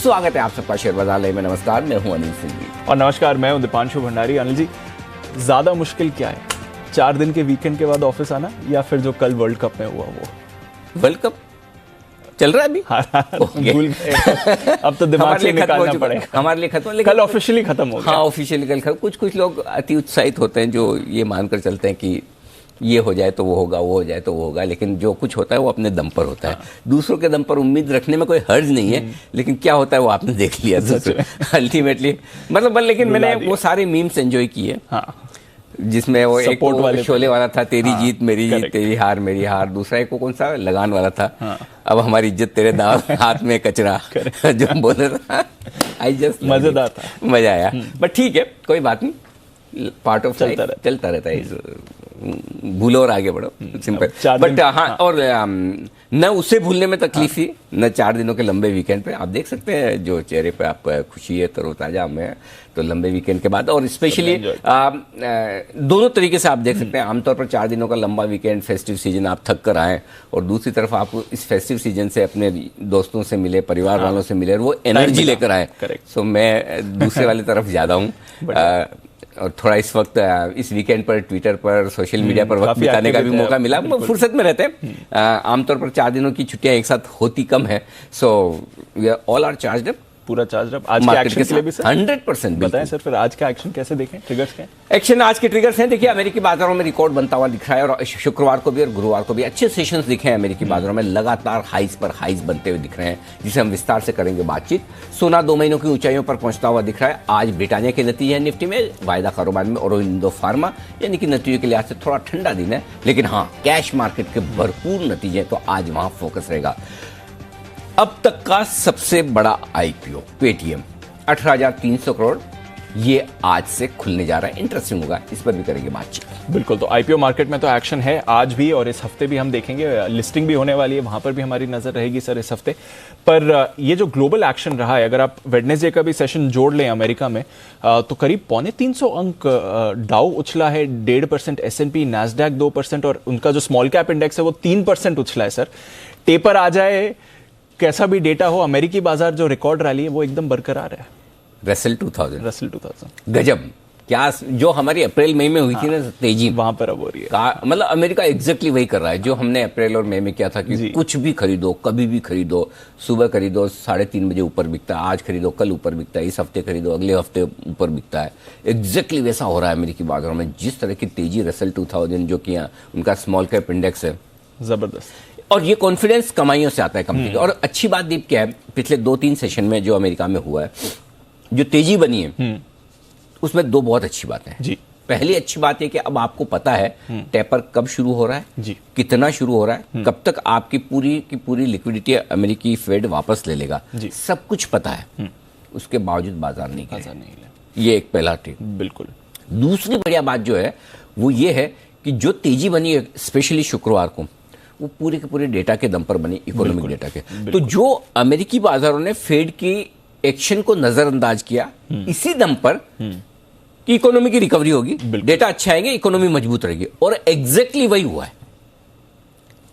स्वागत है आप सबका शेयर बाजार में। नमस्कार, मैं हूं अनिल सिंह जी। और नमस्कार, मैं हूं दीपांशु भंडारी। अनिल जी, ज्यादा मुश्किल क्या है, 4 दिन के वीकेंड के बाद ऑफिस आना या फिर जो कल वर्ल्ड कप में हुआ वो? वर्ल्ड कप चल रहा है अभी। भूल गए। अब तो दिमाग से निकालना पड़ेगा। हमारे लिए खत्म, कल ऑफिशियली खत्म हो गया। हाँ, ऑफिशियली कल खत्म। कुछ लोग अति उत्साहित होते हैं जो ये मानकर चलते हैं कि ये हो जाए तो वो होगा, वो हो जाए तो वो होगा, लेकिन जो कुछ होता है वो अपने दम पर होता है। दूसरों के दम पर उम्मीद रखने में कोई हर्ज नहीं है, लेकिन क्या होता है वो आपने देख लिया अल्टीमेटली। मतलब लेकिन मैंने वो सारे मीम्स एंजॉय किए, जिसमें वो एक शोले वाला था, तेरी जीत मेरी जीत, तेरी हार मेरी हार। दूसरा एक वो कौन सा लगान वाला था, अब हमारी इज्जत तेरे दाव हाथ में कचरा, जो बोल रहा आई जस्ट मजेदार था, मजा आया। बट ठीक है, कोई बात नहीं, पार्ट ऑफ चलता रहता है। भूलो और आगे बढ़ो, सिंपल। बट हाँ, और न उसे भूलने में तकलीफ थी, न 4 दिनों के लंबे वीकेंड पे। आप देख सकते हैं जो चेहरे पे आप खुशी है, तरोताजा में, तो लंबे वीकेंड के बाद। और स्पेशली दोनों तरीके से आप देख सकते हैं। आमतौर पर 4 दिनों का लंबा वीकेंड, फेस्टिव सीजन, आप थक कर आए, और दूसरी तरफ आप इस फेस्टिव सीजन से अपने दोस्तों से मिले, परिवार वालों से मिले, और वो एनर्जी लेकर आए। सो मैं दूसरे वाली तरफ ज्यादा हूँ, और थोड़ा इस वक्त इस वीकेंड पर ट्विटर पर, सोशल मीडिया पर वक्त बिताने का भी मौका मिला। फुर्सत में रहते हैं। आमतौर पर 4 दिनों की छुट्टियां एक साथ होती कम है। So we are all are charged up, पूरा चार्ज अप। आज के एक्शन के लिए भी सर 100% बताएं सर, फिर आज का एक्शन कैसे देखें, ट्रिगर्स क्या एक्शन? आज के ट्रिगर्स हैं, देखिए, अमेरिकी बाजारों में रिकॉर्ड बनता हुआ दिख रहा है, और शुक्रवार को भी और गुरुवार को भी अच्छे सेशंस दिखे हैं अमेरिकी बाजारों में। लगातार हाइज पर हाइज बनते हुए दिख रहे हैं, जिसे हम विस्तार से करेंगे बातचीत। सोना 2 महीनों की ऊंचाइयों पर पहुंचता हुआ दिख रहा है। आज ब्रिटानिया के नतीजे हैं निफ्टी में, वायदा कारोबार में औरोबिंदो फार्मा, यानी कि नतीजों के लिहाज से थोड़ा ठंडा दिन है, लेकिन हाँ, कैश मार्केट के भरपूर नतीजे, तो आज वहां फोकस रहेगा। अब तक का सबसे बड़ा आईपीओ पेटीएम 18,300 करोड़, ये आज से खुलने जा रहा है। इंटरेस्टिंग होगा, इस पर भी करेंगे बातचीत। बिल्कुल, तो आईपीओ मार्केट में तो एक्शन है आज भी, और इस हफ्ते भी हम देखेंगे। लिस्टिंग भी होने वाली है, वहां पर भी हमारी नजर रहेगी सर इस हफ्ते पर। ये जो ग्लोबल एक्शन रहा है, अगर आप वेडनेसडे का भी सेशन जोड़ लें अमेरिका में, तो करीब 325 अंक डाउ उछला है, 1.5%, S&P, नैस्डैक 2%, और उनका जो स्मॉल कैप इंडेक्स है वो 3% उछला है सर। टेपर आ जाए, कैसा भी डेटा हो, अमेरिकी बाजार जो रिकॉर्ड रैली है वो एकदम बरकरार है। रसेल 2000 गजब, क्या जो हमारी अप्रैल मई में हुई थी ना तेजी, वहां पर अब हो रही है। मतलब अमेरिका एग्जैक्टली वही कर रहा है जो हमने अप्रैल और मई में किया था कि कुछ भी खरीदो, कभी भी खरीदो, सुबह खरीदो 3:30 बजे ऊपर बिकता है, आज खरीदो कल ऊपर बिकता है, इस हफ्ते खरीदो अगले हफ्ते ऊपर बिकता है। एग्जैक्टली वैसा हो रहा है अमेरिकी बाजारों में। जिस तरह की तेजी रसेल 2000 जो किया, उनका स्मॉल कैप इंडेक्स है, जबरदस्त। और ये कॉन्फिडेंस कमाइयों से आता है कंपनी की। और अच्छी बात दीप क्या है, पिछले 2-3 सेशन में जो अमेरिका में हुआ है, जो तेजी बनी है, उसमें 2 बहुत अच्छी बातें हैं जी। पहली अच्छी बात है कि अब आपको पता है टेपर कब शुरू हो रहा है जी, कितना शुरू हो रहा है, कब तक आपकी पूरी की पूरी लिक्विडिटी अमेरिकी फेड वापस ले लेगा, सब कुछ पता है। उसके बावजूद बाजार नहीं गिरे, ये एक पहला टिप। बिल्कुल। दूसरी बढ़िया बात जो है वो ये है कि जो तेजी बनी है स्पेशली शुक्रवार को, वो पूरे के पूरे डेटा के दम पर बनी, इकोनॉमिक डेटा के। तो जो अमेरिकी बाजारों ने फेड की एक्शन को नजरअंदाज किया इसी दम पर कि इकोनॉमी की रिकवरी होगी, डेटा अच्छा आएंगे, इकोनॉमी मजबूत रहेगी, और एग्जैक्टली वही हुआ है।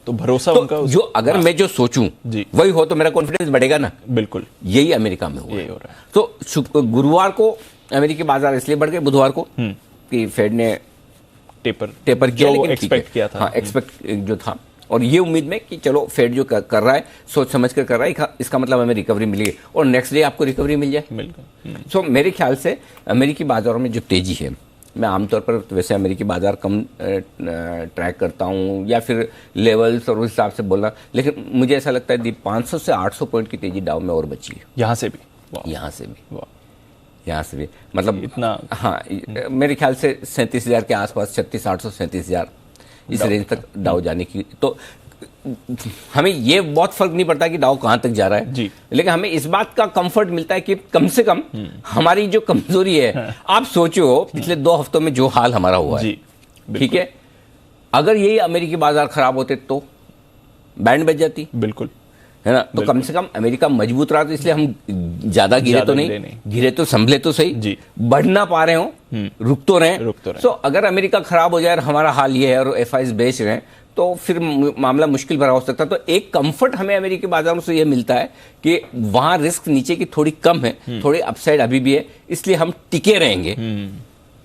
तो भरोसा तो उनका जो अगर मैं जो सोचूं वही हो तो मेरा कॉन्फिडेंस बढ़ेगा ना। बिल्कुल, यही अमेरिका में हुआ है। तो गुरुवार को अमेरिकी बाजार इसलिए बढ़ गए, बुधवार को कि फेड ने टेपर किया, लेकिन एक्सपेक्ट किया था, एक्सपेक्ट जो था, और ये उम्मीद में कि चलो फेड जो कर रहा है सोच समझ कर कर रहा है, इसका मतलब हमें रिकवरी मिलेगी, और नेक्स्ट डे आपको रिकवरी मिल जाए। सो मेरे ख्याल से अमेरिकी बाजारों में जो तेजी है, मैं आमतौर पर वैसे अमेरिकी बाजार कम ट्रैक करता हूँ, या फिर लेवल्स और उस हिसाब से बोलना, लेकिन मुझे ऐसा लगता है 500 से 800 पॉइंट की तेजी डाउ में और बची है। यहाँ से भी मतलब इतना, हाँ, मेरे ख्याल से 37,000 के आसपास, 36,800 37,000 इस रेंज तक डाउ जाने की। तो हमें ये बहुत फर्क नहीं पड़ता कि डाउ कहां तक जा रहा है जी, लेकिन हमें इस बात का कंफर्ट मिलता है कि कम से कम हमारी जो कमजोरी है, आप सोचो पिछले 2 हफ्तों में जो हाल हमारा हुआ है, ठीक है, अगर यही अमेरिकी बाजार खराब होते तो बैंड बज जाती। बिल्कुल, है ना। तो कम से कम अमेरिका मजबूत रहा, तो इसलिए हम ज्यादा गिरे तो नहीं, गिरे तो संभले तो सही, बढ़ ना पा रहे हो, रुक तो रहे। सो अगर अमेरिका खराब हो जाए और हमारा हाल ये है और FIs बेच रहे हैं, तो फिर मामला मुश्किल भरा हो सकता है। तो एक कंफर्ट हमें अमेरिकी बाजारों से यह मिलता है कि वहां रिस्क नीचे की थोड़ी कम है, थोड़ी अपसाइड अभी भी है, इसलिए हम टिके रहेंगे।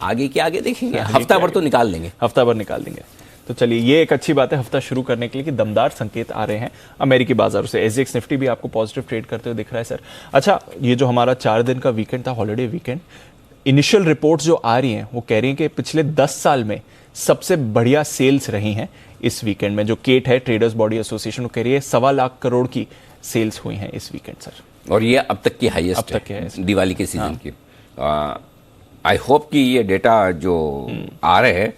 आगे के आगे देखेंगे, हफ्ता भर तो निकाल लेंगे, हफ्ता भर निकाल देंगे। तो चलिए, ये एक अच्छी बात है हफ्ता शुरू करने के लिए कि दमदार संकेत आ रहे हैं अमेरिकी बाजारों से। एसजीएक्स निफ्टी भी आपको पॉजिटिव ट्रेड करते हुए दिख रहा है सर। अच्छा, ये जो हमारा 4 दिन का वीकेंड था, हॉलिडे वीकेंड, इनिशियल रिपोर्ट्स जो आ रही हैं वो कह रही हैं कि पिछले 10 साल में सबसे बढ़िया सेल्स रही हैं इस वीकेंड में। जो केट है, ट्रेडर्स बॉडी एसोसिएशन, वो कह रही है 1.25 लाख करोड़ की सेल्स हुई हैं इस वीकेंड सर। और ये अब तक की हाईएस्ट है दिवाली के सीजन की। आई होप कि ये डेटा जो आ रहे हैं,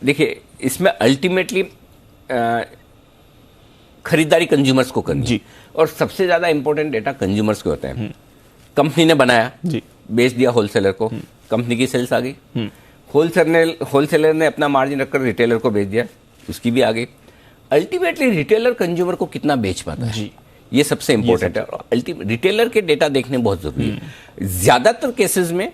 देखिए इसमें अल्टीमेटली खरीदारी कंज्यूमर्स को करनी जी, और सबसे ज्यादा इंपॉर्टेंट डेटा कंज्यूमर्स के होते हैं। कंपनी ने बनाया जी, बेच दिया होलसेलर को, कंपनी की सेल्स आ गई। होलसेलर ने अपना मार्जिन रखकर रिटेलर को बेच दिया, उसकी भी आ गई। अल्टीमेटली रिटेलर कंज्यूमर को कितना बेच पाता है जी, ये सबसे इंपॉर्टेंट है। रिटेलर के डेटा देखने बहुत जरूरी है। ज्यादातर केसेस में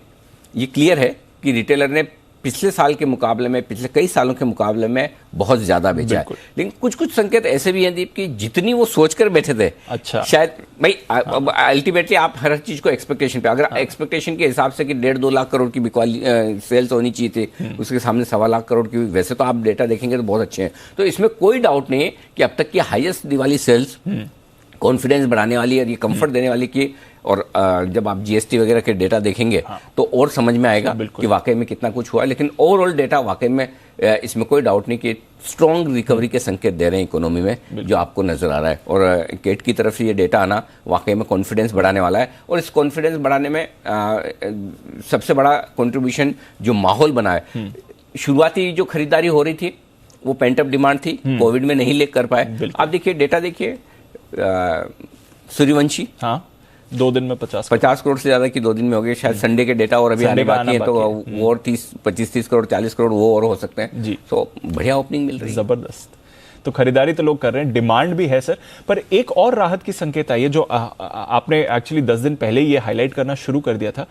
ये क्लियर है कि रिटेलर ने पिछले साल के मुकाबले में, पिछले कई सालों के मुकाबले में बहुत ज्यादा बेचा है। लेकिन कुछ कुछ संकेत ऐसे भी हैं दीप कि जितनी वो सोचकर बैठे थे, अच्छा, शायद भाई अल्टीमेटली आप हर चीज को एक्सपेक्टेशन पे, अगर एक्सपेक्टेशन के हिसाब से कि 1.5-2 लाख करोड़ की सेल्स होनी चाहिए थी, उसके सामने 1.25 लाख करोड़ की, वैसे तो आप डेटा देखेंगे तो बहुत अच्छे हैं। तो इसमें कोई डाउट नहीं है कि अब तक की हाईएस्ट दिवाली सेल्स कॉन्फिडेंस बढ़ाने वाली और ये कंफर्ट देने वाली की। और जब आप जीएसटी वगैरह के डेटा देखेंगे तो और समझ में आएगा कि वाकई में कितना कुछ हुआ। लेकिन ओवरऑल डेटा वाकई में इसमें कोई डाउट नहीं कि स्ट्रॉन्ग रिकवरी के संकेत दे रहे हैं इकोनॉमी में, जो आपको नजर आ रहा है। और केट की तरफ से ये डेटा आना वाकई में कॉन्फिडेंस बढ़ाने वाला है। और इस कॉन्फिडेंस बढ़ाने में सबसे बड़ा कंट्रीब्यूशन जो माहौल बना है, शुरुआती जो खरीदारी हो रही थी वो पेंटअप डिमांड थी, कोविड में नहीं ले कर पाए। आप देखिए डेटा देखिए, सूर्यवंशी 2 दिन में 50 करोड़ से ज्यादा की 2 दिन में हो गए। शायद संडे के डेटा और अभी आने बाकी है, तो वो और 25-30 करोड़ 40 करोड़ वो और हो सकते हैं जी। तो बढ़िया ओपनिंग मिल रही है, जबरदस्त। तो खरीदारी तो लोग कर रहे हैं, डिमांड भी है सर। पर एक और राहत की संकेत आई है जो आपने एक्चुअली 10 दिन पहले ये हाईलाइट करना शुरू कर दिया था।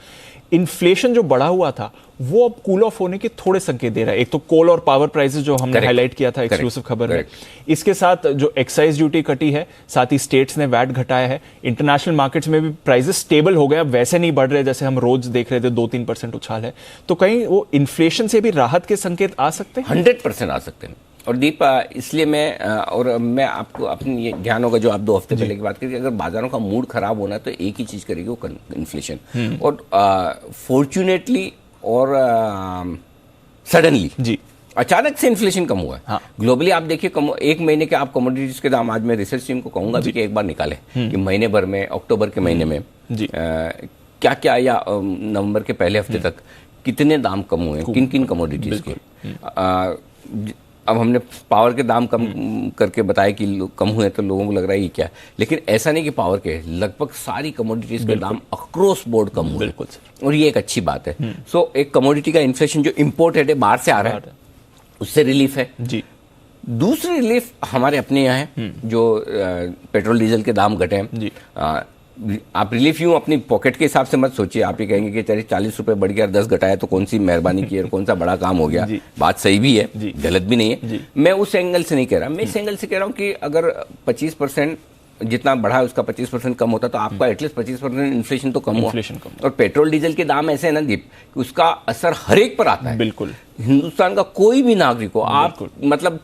इन्फ्लेशन जो बढ़ा हुआ था वो अब कूल ऑफ होने के थोड़े संकेत दे रहा है। एक तो कोल और पावर प्राइसेस जो हमने हाईलाइट किया था एक्सक्लूसिव खबर में, इसके साथ जो एक्साइज ड्यूटी कटी है, साथ ही स्टेट्स ने वैट घटाया है। इंटरनेशनल मार्केट्स में भी प्राइसेस स्टेबल हो गए, अब वैसे नहीं बढ़ रहे जैसे हम रोज देख रहे थे, 2-3% उछाल है। तो कहीं वो इन्फ्लेशन से भी राहत के संकेत आ सकते हैं? 100% आ सकते हैं। और दीप, इसलिए मैं आपको अपनी ये ध्यान होगा जो आप 2 हफ्ते पहले की बात करिए, अगर बाजारों का मूड खराब होना है तो एक ही चीज करेगी, वो इन्फ्लेशन। और फॉर्चुनेटली और सडनली जी अचानक से इन्फ्लेशन कम हुआ है। ग्लोबली आप देखिए, 1 महीने के आप कमोडिटीज के दाम, आज मैं रिसर्च टीम को कहूंगा कि एक बार निकाले कि महीने भर में, अक्टूबर के महीने में क्या क्या, या नवंबर के पहले हफ्ते तक कितने दाम कम हुए, किन किन कमोडिटीज के। अब हमने पावर के दाम कम करके बताया कि कम हुए, तो लोगों को लग रहा है ये क्या, लेकिन ऐसा नहीं कि पावर के, लगभग सारी कमोडिटीज के दाम अक्रॉस बोर्ड कम हुए। और ये एक अच्छी बात है। सो एक कमोडिटी का इन्फ्लेशन जो इम्पोर्टेड है, बाहर से आ रहा है, उससे रिलीफ है जी। दूसरी रिलीफ हमारे अपने यहाँ है, जो पेट्रोल डीजल के दाम घटे हैं जी। आप रिलीफ यूं अपनी पॉकेट के हिसाब से मत सोचिए। आप ये कहेंगे कि चलिए 40 रुपए बढ़ गया, 10 घटाया तो कौन सी मेहरबानी की और कौन सा बड़ा काम हो गया। बात सही भी है, गलत भी नहीं है। मैं उस एंगल से नहीं कह रहा, मैं इस एंगल से कह रहा हूं कि अगर 25% जितना बढ़ा है उसका 25% कम होता तो आपका एटलीस्ट 25% इन्फ्लेशन तो कम हुआ। और पेट्रोल डीजल के दाम ऐसे है ना दीप, कि उसका असर हर एक पर आता है। बिल्कुल, हिंदुस्तान का कोई भी नागरिक हो, आप मतलब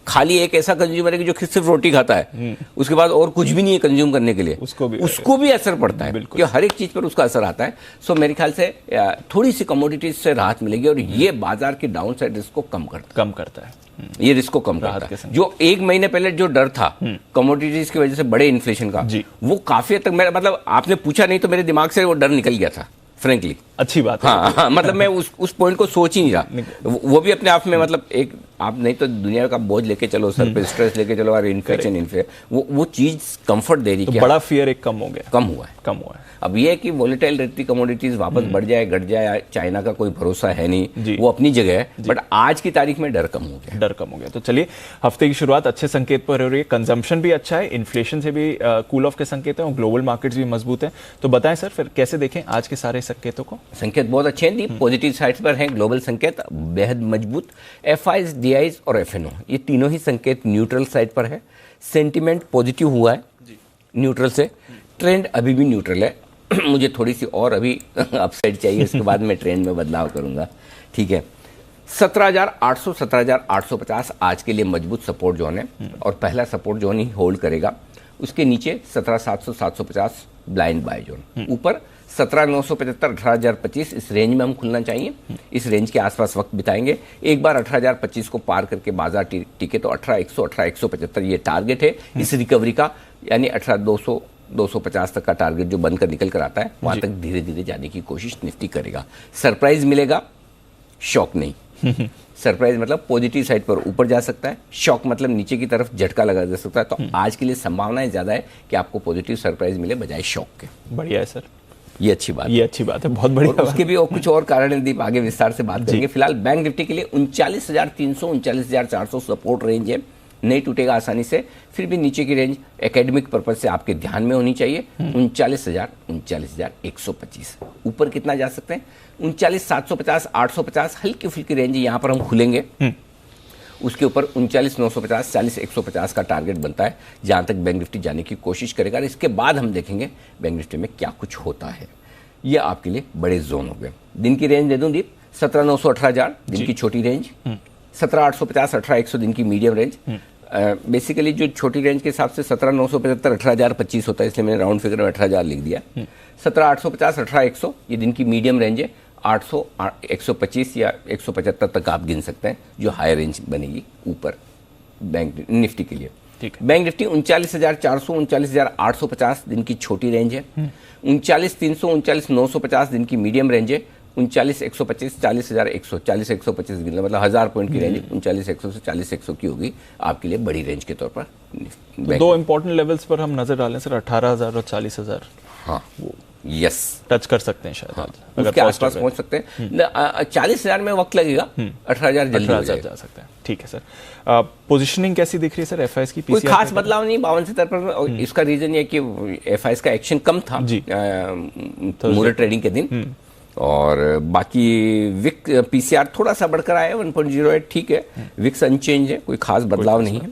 खाली एक ऐसा कंज्यूमर है कि जो सिर्फ रोटी खाता है, उसके बाद और कुछ भी नहीं है कंज्यूम करने के लिए, उसको भी असर पड़ता है, कि हर एक चीज पर उसका असर आता है। सो मेरे ख्याल से थोड़ी सी कमोडिटीज से राहत मिलेगी और ये बाजार की डाउन साइड रिस्क को कम करता है। ये रिस्क को कम करता है। जो 1 महीने पहले जो डर था कमोडिटीज की वजह से बड़े इन्फ्लेशन का, वो काफी हद तक मेरा, मतलब आपने पूछा नहीं तो मेरे दिमाग से वो डर निकल गया था, फ्रेंकली। अच्छी बात है। हाँ, मतलब मैं उस पॉइंट को सोच ही नहीं रहा। वो भी अपने आप में, मतलब एक, आप नहीं तो दुनिया का बोझ लेके चलो, सर पे स्ट्रेस लेके चलो, और इन्फ्लेशन वो चीज कंफर्ट दे रही है। तो बड़ा फियर एक कम हुआ है। अब ये है कि वोलेटाइल रहती कमोडिटीज वापस बढ़ जाए, घट जाए, चाइना का कोई भरोसा है नहीं, वो अपनी जगह है, बट आज की तारीख में डर कम हो गया। तो चलिए, हफ्ते की शुरुआत अच्छे संकेत पर हो रही है। कंजम्पशन भी अच्छा है, इन्फ्लेशन से भी कूल ऑफ के संकेत हैं, और ग्लोबल मार्केट्स भी मजबूत हैं। तो बताएं सर, फिर कैसे देखें आज के सारे संकेतों को? संकेत बहुत अच्छे हैं दीप, पॉजिटिव साइड पर हैं, ग्लोबल संकेत बेहद मजबूत, एफआईज, डीआईज और एफएनओ ये तीनों ही संकेत न्यूट्रल साइड पर है। सेंटिमेंट पॉजिटिव हुआ है न्यूट्रल से, ट्रेंड अभी भी न्यूट्रल है। मुझे थोड़ी सी और अभी अपसाइड चाहिए, उसके बाद मैं ट्रेंड में बदलाव करूंगा। ठीक है, 17,800 17,850 आज के लिए मजबूत सपोर्ट जोन है और पहला सपोर्ट जोन ही होल्ड करेगा। उसके नीचे 17,700 750 ब्लाइंड बाय जोन, ऊपर 17,975 18,025 इस रेंज में हम खुलना चाहिए। इस रेंज के आसपास वक्त बिताएंगे। एक बार 18,025 को पार करके बाजार टिके तो 18,100 18,175 ये टारगेट है इस रिकवरी का, यानी 18,200 250 तक का टारगेट जो बनकर निकल कर आता है वहां तक धीरे धीरे जाने की कोशिश निफ्टी करेगा। सरप्राइज मिलेगा, शॉक नहीं। सरप्राइज मतलब पॉजिटिव साइड पर ऊपर जा सकता है, शॉक मतलब नीचे की तरफ झटका लगा जा सकता है। तो आज के लिए संभावनाएं ज्यादा है कि आपको पॉजिटिव सरप्राइज मिले बजाय शॉक के। बढ़िया है सर, ये अच्छी बात, ये अच्छी बात है, बहुत बढ़िया। उसके भी और कुछ और कारण है दीप, आगे विस्तार से बात करेंगे। फिलहाल बैंक निफ्टी के लिए 39,300 39,400 सपोर्ट रेंज है, नहीं टूटेगा आसानी से। फिर भी नीचे की रेंज एकेडमिक पर्पज से आपके ध्यान में होनी चाहिए 39,000 39,125। ऊपर कितना जा सकते हैं 39,750 850 हल्की फुल्की रेंज यहां पर हम खुलेंगे। उसके ऊपर 39,950 40,150 का टारगेट बनता है जहां तक बैंक निफ्टी जाने की कोशिश करेगा। और इसके बाद हम देखेंगे बैंक निफ्टी में क्या कुछ होता है। ये आपके लिए बड़े जोन हो गए। दिन की रेंज दे दूं दीप, 17,900 18,000 दिन की छोटी रेंज, 17,850 18,100 दिन की मीडियम रेंज। बेसिकली जो छोटी रेंज के हिसाब से 17,975 18,025 होता है, इसलिए मैंने राउंड फिगर में 18,000 लिख दिया। 17,850 18,100 ये दिन की मीडियम रेंज है। 800 125 या 175 तक आप गिन सकते हैं जो हाई रेंज बनेगी ऊपर बैंक निफ्टी के लिए। बैंक निफ्टी 39,400 39,850 दिन की छोटी रेंज है। 39,300 39,950 दिन की मीडियम रेंज है। 39,125 40,100 40,125 गिनना मतलब 1000 पॉइंट की रेंज 39,100 से 40,100 की होगी आपके लिए बड़ी रेंज के तौर पर। तो दो इंपॉर्टेंट लेवल्स पर हम नजर डालें सर, 18,000 और 40,000। हाँ यस, टच कर सकते हैं शायद। हाँ, उसके आसपास पहुंच सकते हैं। 40,000 में वक्त लगेगा, 18,000 जल्दी हो जा सकते हैं। ठीक है सर, पोजीशनिंग कैसी दिख रही है सर एफआईएस की? कोई खास बदलाव नहीं 52 पर। इसका रीजन ये कि एफआईएस का एक्शन कम था मुहूर्त ट्रेडिंग के दिन, और बाकी विक पीसीआर थोड़ा सा बढ़कर आया 1.08, ठीक है। विक्स अनचेंज है, कोई खास बदलाव नहीं है।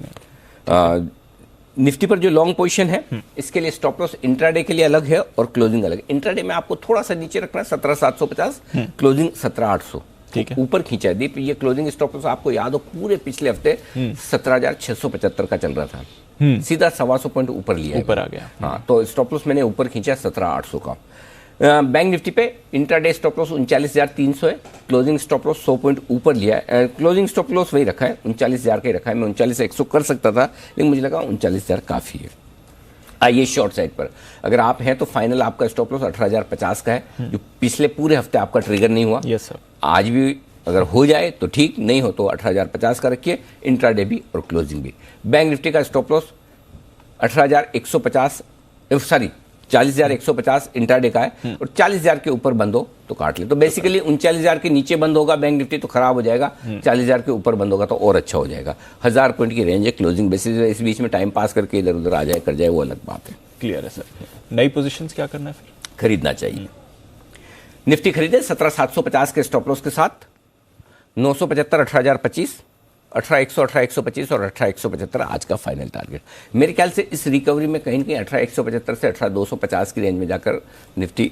निफ्टी पर जो लॉन्ग पोजीशन है इसके लिए स्टॉप लॉस इंट्राडे के लिए अलग है और क्लोजिंग अलग। इंट्राडे में आपको थोड़ा सा नीचे रखना है 17,750, क्लोजिंग 17,800। ठीक है, ऊपर खींचा है दीप। ये क्लोजिंग स्टॉप लॉस आपको याद हो पूरे पिछले हफ्ते 17,675 का चल रहा था, सीधा 125 पॉइंट ऊपर लिया, ऊपर आ गया। हाँ, तो स्टॉप लॉस मैंने ऊपर खींचा 17,800 का। बैंक निफ्टी पे इंट्राडे स्टॉप लॉस 39,300 है, क्लोजिंग स्टॉप लॉस 100 पॉइंट ऊपर लिया है। क्लोजिंग स्टॉप लॉस वही रखा है 39,000 का ही रखा है। मैं 39,100 कर सकता था लेकिन मुझे लगा 39,000 काफी है। आइए शॉर्ट साइड पर अगर आप हैं तो फाइनल आपका स्टॉप लॉस 18,050 का है, जो पिछले पूरे हफ्ते आपका ट्रिगर नहीं हुआ। यस सर, आज भी अगर हो जाए तो ठीक, नहीं हो तो 18,050 का रखिए, इंट्राडे भी और क्लोजिंग भी। बैंक निफ्टी का स्टॉप लॉस 18,150 सॉरी 40,150 इंट्राडे का है, और 40,000 के ऊपर बंद हो तो काट ले। तो बेसिकली 39,000 के नीचे बंद होगा बैंक निफ्टी तो खराब हो जाएगा, 40,000 के ऊपर बंद होगा तो और अच्छा हो जाएगा। 1000 पॉइंट की रेंज है क्लोजिंग बेसिस। इस बीच में टाइम पास करके इधर उधर आ जाए कर जाए वो अलग बात है। क्लियर है सर। नई पोजीशंस क्या करना है फिर? खरीदना चाहिए। निफ्टी खरीदे 17,750 के स्टॉप लॉस के साथ, 975 18,025 18,100 18,125 और 18,175 आज का फाइनल टारगेट। मेरे ख्याल से इस रिकवरी में कहीं ना कहीं 18,175 से 18,250 की रेंज में जाकर निफ्टी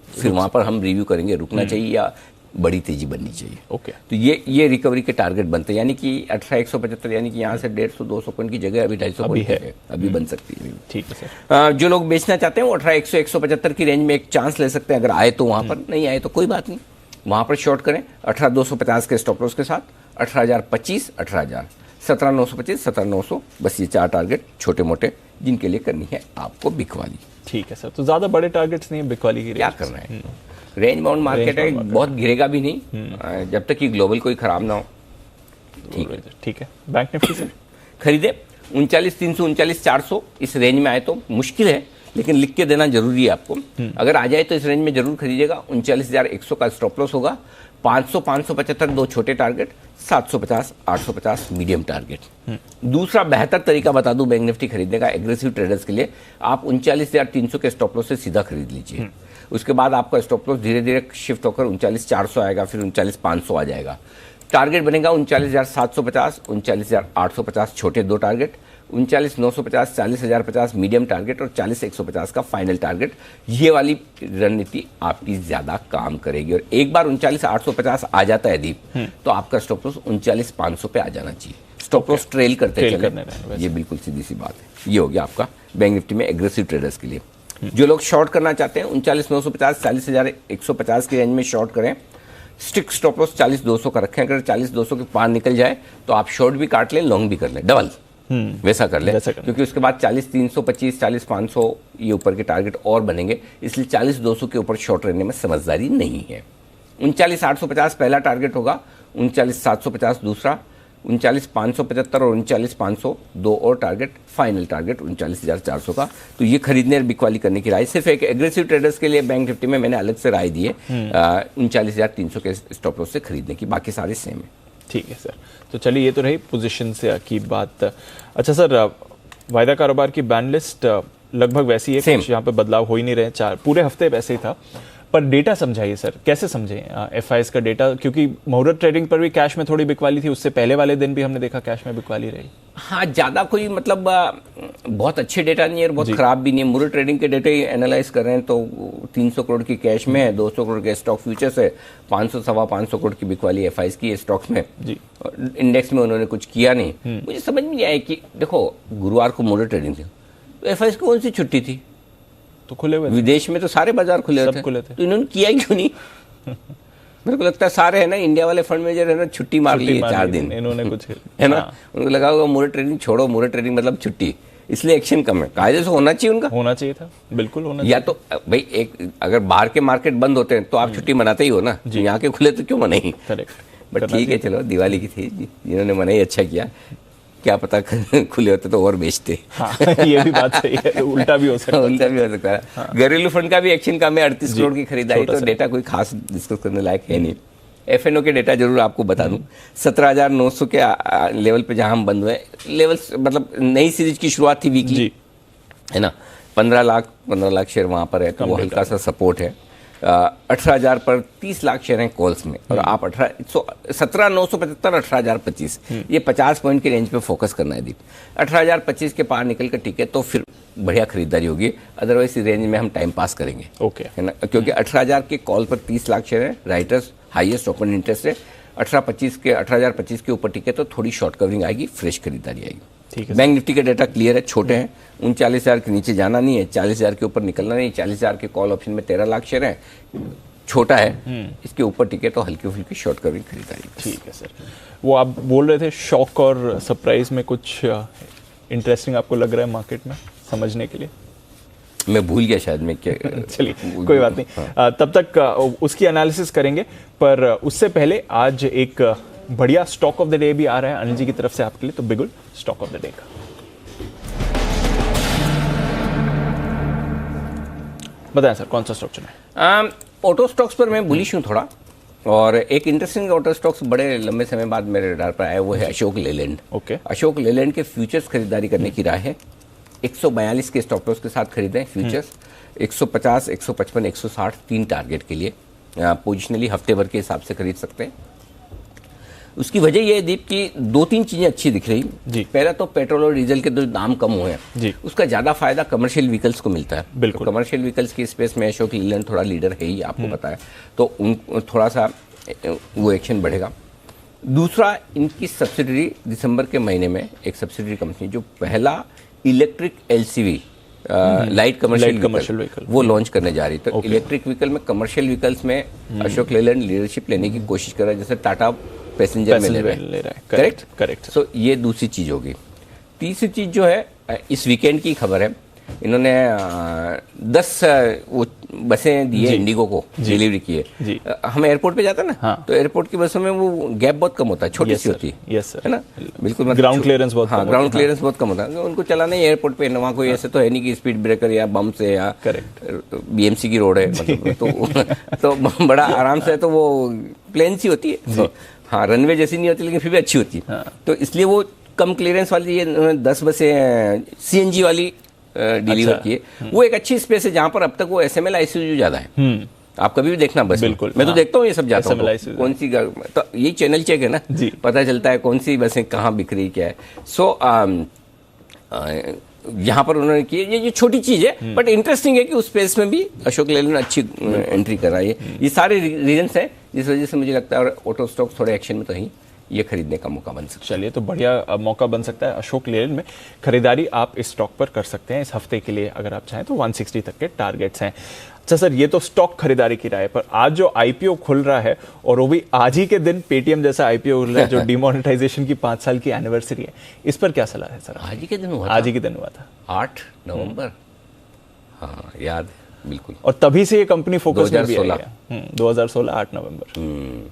फिर वहां पर हम रिव्यू करेंगे, रुकना चाहिए या बड़ी तेजी बननी चाहिए। ओके, तो ये रिकवरी के टारगेट बनते हैं, यानी कि 18,175 यानी कि यहाँ से 150-200 पॉइंट की जगह अभी 250 पॉइंट है, अभी बन सकती है। ठीक है सर। जो लोग बेचना चाहते हैं वो 18,100 175 की रेंज में एक चांस ले सकते हैं, अगर आए तो वहां पर, नहीं आए तो कोई बात नहीं, वहां पर शॉर्ट करें 18,250 के स्टॉप लॉस के साथ। 18,025 18,000 17,925 17,900, बस ये 4 टारगेट छोटे मोटे जिनके लिए करनी है आपको बिकवाली। ठीक है सर, तो ज्यादा बड़े टारगेट्स नहीं है बिकवाली की, क्या करना है, रेंज बाउंड मार्केट है, बहुत गिरेगा भी नहीं जब तक कि ग्लोबल कोई खराब ना हो। ठीक है, बैंक निफ्टी से खरीदे 39,300 39,400 इस रेंज में आए तो मुश्किल है लेकिन लिख के देना जरूरी है आपको। अगर आ जाए तो इस रेंज में जरूर खरीदिएगा। 39,100 का स्टॉप लॉस होगा, 500, 575 दो छोटे टारगेट, 750, 850 मीडियम टारगेट। दूसरा बेहतर तरीका बता दूं बैंक निफ्टी खरीदने का एग्रेसिव ट्रेडर्स के लिए, आप 39,300 के स्टॉप लॉस से सीधा खरीद लीजिए। उसके बाद आपका स्टॉप लॉस धीरे धीरे शिफ्ट होकर 39,400 आएगा, फिर 39,500 आ जाएगा। टारगेट बनेगा 39,750, 39,850 छोटे दो टारगेट, 39,950, 40,050 मीडियम टारगेट और 40,150 का फाइनल टारगेट। ये वाली रणनीति आपकी ज्यादा काम करेगी। और एक बार 39,850 आ जाता है दीप, तो आपका स्टॉप लॉस 39,500 पे आ जाना चाहिए। स्टॉप लॉस ट्रेल करते चले, ये बिल्कुल सीधी सी बात है। ये हो गया आपका बैंक निफ्टी में एग्रेसिव ट्रेडर्स के लिए। जो लोग शॉर्ट करना चाहते हैं 39,950, 40,150 की रेंज में शॉर्ट करें। स्टिक स्टॉप लॉस 40,200 का रखें। अगर 40,200 के पार निकल जाए तो आप शॉर्ट भी काट लें, लॉन्ग भी कर लें, डबल वैसा कर ले, क्योंकि उसके बाद 40,325, 40,500 ये ऊपर के टारगेट और बनेंगे, इसलिए 40,200 के ऊपर शॉर्ट रहने में समझदारी नहीं है। 39,850 पहला टारगेट होगा, 39,750 दूसरा, 39,575 और 39,500 दो और टारगेट, फाइनल टारगेट 39,400 का। तो ये खरीदने और बिकवाली करने की राय सिर्फ एक एग्रेसिव ट्रेडर्स के लिए बैंक निफ्टी में मैंने अलग से राय दी है 39,300 के स्टॉप लॉस से खरीदने की, बाकी सारे सेम है। ठीक है सर, तो चलिए ये तो रही पोजीशन से की बात। अच्छा सर, वायदा कारोबार की बैन लिस्ट लगभग वैसी है, कुछ यहाँ पे बदलाव हो ही नहीं रहे, पूरे हफ्ते वैसे ही था। पर डेटा समझाइए सर, कैसे समझें एफआईएस का डेटा, क्योंकि मुहूर्त ट्रेडिंग पर भी कैश में थोड़ी बिकवाली थी, उससे पहले वाले दिन भी हमने देखा कैश में बिकवाली रही। हाँ, ज्यादा कोई मतलब बहुत अच्छे डेटा नहीं है और बहुत खराब भी नहीं है। मुहूर्त ट्रेडिंग के डेटा एनालाइज कर रहे हैं तो 300 करोड़ की कैश में है, 200 करोड़ के स्टॉक फ्यूचर्स है, 500-550 करोड़ की बिकवाली एफआईएस की है स्टॉक्स में जी। इंडेक्स में उन्होंने कुछ किया नहीं। मुझे समझ में नहीं आया कि देखो गुरुवार को मुहूर्त ट्रेडिंग थी तो एफआईएस को कौन सी छुट्टी थी, तो खुले हुए विदेश में तो सारे बाजार खुले थे, तो इन्होंने किया ही क्यों नहीं? मेरे को लगता है सारे है ना इंडिया वाले फंड मैनेजर है ना छुट्टी मार ली 4 दिन इन्होंने कुछ है ना, उनको लगा होगा मुहूर्त ट्रेडिंग छोड़ो, मुहूर्त ट्रेडिंग मतलब छुट्टी, इसलिए एक्शन कम है। कायदे से होना चाहिए, उनका होना चाहिए था, बिल्कुल होना या तो भाई एक अगर बाहर के मार्केट बंद होते हैं तो आप छुट्टी मनाते ही हो ना, यहाँ के खुले तो क्यों मनाई? बट ठीक है, चलो दिवाली की थी, जिन्होंने मनाई अच्छा किया, क्या पता खुले होते तो और बेचते। हाँ, ये भी बात सही है, उल्टा भी हो सकता है। उल्टा भी हो सकता है। हाँ। घरेलू फंड का भी एक्शन कम है, 38 करोड़ की खरीदारी, तो डेटा कोई खास डिस्कस करने लायक है नहीं। एफएनओ के डेटा जरूर आपको बता दूं, 17,900 के लेवल पे जहां हम बंद हुए, लेवल मतलब नई सीरीज की शुरुआत थी वीकली, है ना, 15 लाख शेयर वहां पर है, तो वो हल्का सा सपोर्ट है। 18,000 पर 30 लाख शेयर हैं कॉल्स में, और आप 17,975, 18,025, ये 50 पॉइंट के रेंज पे फोकस करना है दीप। 18,025 के पार निकल कर ठीक है तो फिर बढ़िया खरीदारी होगी, अदरवाइज इस रेंज में हम टाइम पास करेंगे, ओके है ना, क्योंकि 18,000 के कॉल पर 30 लाख शेयर है, राइटर्स हाईएस्ट ओपन इंटरेस्ट है। 18,025 के ऊपर टिके तो थोड़ी शॉर्ट कवरिंग आएगी, फ्रेश खरीदारी आएगी। ठीक है, बैंक निफ्टी का डेटा क्लियर है, छोटे हैं, 39,000 के नीचे जाना नहीं है, 40,000 के ऊपर निकलना नहीं। 40,000 के कॉल ऑप्शन में 13 लाख शेयर है, छोटा है, इसके ऊपर टिके तो हल्की फुल्की शॉर्ट कवरिंग खरीदारी। ठीक है सर, वो आप बोल रहे थे शॉक और सरप्राइज में कुछ इंटरेस्टिंग आपको लग रहा है मार्केट में समझने के लिए? मैं भूल गया शायद मैं क्या। चलिए कोई बात नहीं। हाँ। तब तक उसकी एनालिसिस करेंगे, पर उससे पहले आज एक बढ़िया स्टॉक ऑफ द डे भी आ रहा है अनिल जी की तरफ से आपके लिए, तो बिगुल स्टॉक ऑफ द डे का बताएं सर, कौन सा स्टॉक चुना है? ऑटो स्टॉक्स पर मैं बुलिश हूं थोड़ा, और एक इंटरेस्टिंग ऑटो स्टॉक्स बड़े लंबे समय बाद मेरे रडार पर आया, वो है अशोक लेलैंड। ओके, अशोक लेलैंड के फ्यूचर्स खरीदारी करने की राय है। 142 के स्टॉप लॉस के साथ खरीदें फ्यूचर्स, 150, 155, 160 तीन टारगेट के लिए पोजिशनली हफ्ते भर के हिसाब से खरीद सकते हैं। उसकी वजह यह है दीप की 2-3 चीजें अच्छी दिख रही जी। पहला तो पेट्रोल और डीजल के जो दाम कम हुए हैं, उसका ज्यादा फायदा कमर्शियल व्हीकल्स को मिलता है। बिल्कुल, तो कमर्शियल व्हीकल्स की स्पेस में अशोक लेलैंड थोड़ा लीडर है ही, आपको पता है, तो उन थोड़ा सा वो एक्शन बढ़ेगा। दूसरा, इनकी सब्सिडरी दिसंबर के महीने में एक सब्सिडरी कंपनी जो पहला electric LCV light commercial vehicle वो लॉन्च करने जा रही है। तो इलेक्ट्रिक व्हीकल में, कमर्शियल व्हीकल्स में अशोक लेलैंड लीडरशिप लेने की कोशिश कर रहा है, जैसे टाटा पैसेंजर में ले रहा है। करेक्ट। सो ये दूसरी चीज होगी। तीसरी चीज जो है, इस वीकेंड की खबर है, इन्होंने 10 वो बसें दी है इंडिगो को, डिलीवरी की है। हम एयरपोर्ट पे जाते हैं ना, तो एयरपोर्ट की बसों में वो गैप बहुत कम होता है, छोटी सी होती है ना, बिल्कुल ग्राउंड क्लियरेंस बहुत ग्राउंड क्लियरेंस बहुत कम होता है। उनको चलाना है एयरपोर्ट पे, वहाँ कोई ऐसे तो है नहीं कि स्पीड ब्रेकर या बम्प से या BMC की रोड है, मतलब तो बड़ा आराम से, तो वो प्लेन सी होती है, हाँ रनवे जैसी नहीं होती लेकिन फिर भी अच्छी होती है। तो इसलिए वो कम क्लियरेंस वाली, ये 10 बसें CNG वाली डिलीवर किए। वो एक अच्छी स्पेस है जहां पर अब तक वो SML ICU ज्यादा है। आप कभी भी देखना बस, बिल्कुल, मैं तो देखता हूँ ये सब, जाता हूँ कौन सी, तो ये चैनल चेक है ना, पता चलता है कौन सी बसें कहाँ बिक रही क्या है। सो यहाँ पर उन्होंने की ये छोटी चीज है, बट इंटरेस्टिंग है कि उस स्पेस में भी अशोक लेलैंड अच्छी एंट्री कर रहा है। ये सारे रीजंस हैं जिस वजह से मुझे लगता है, और ऑटो स्टॉक थोड़े एक्शन में तो ही ये खरीदने का मौका बन सकता है। चलिए, तो बढ़िया मौका बन सकता है अशोक लेलैंड में। खरीदारी आप इस स्टॉक पर कर सकते हैं इस हफ्ते के लिए, अगर आप चाहें तो 160 तक के टारगेट्स हैं। अच्छा सर, ये तो स्टॉक खरीदारी की राय, पर आज जो IPO खुल रहा है, और वो भी आज ही के दिन पेटीएम जैसा IPO खुल रहा है जो डिमोनेटाइजेशन की 5 साल की एनिवर्सरी है, इस पर क्या सलाह है सर? आज ही के दिन हुआ, आज ही के दिन हुआ था, 8 नवंबर, हाँ याद बिल्कुल। और तभी से ये कंपनी फोकस में भी आई है। 2016 8 नवंबर,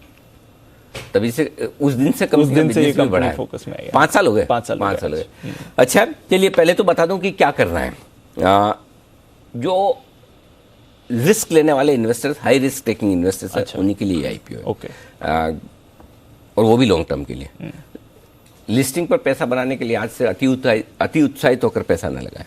तभी से, उस दिन से ये कंपनी फोकस में आई है। 5 साल हो गए, 5 साल हो गए। अच्छा, चलिए पहले तो बता दूं कि क्या करना है। जो रिस्क लेने वाले investors, high risk taking investors, अच्छा, उन्हीं के लिए IPO है। ओके। और वो भी लॉन्ग टर्म के लिए। लिस्टिंग पर पैसा बनाने के लिए आज से अति उत्साहित होकर पैसा न लगाएं।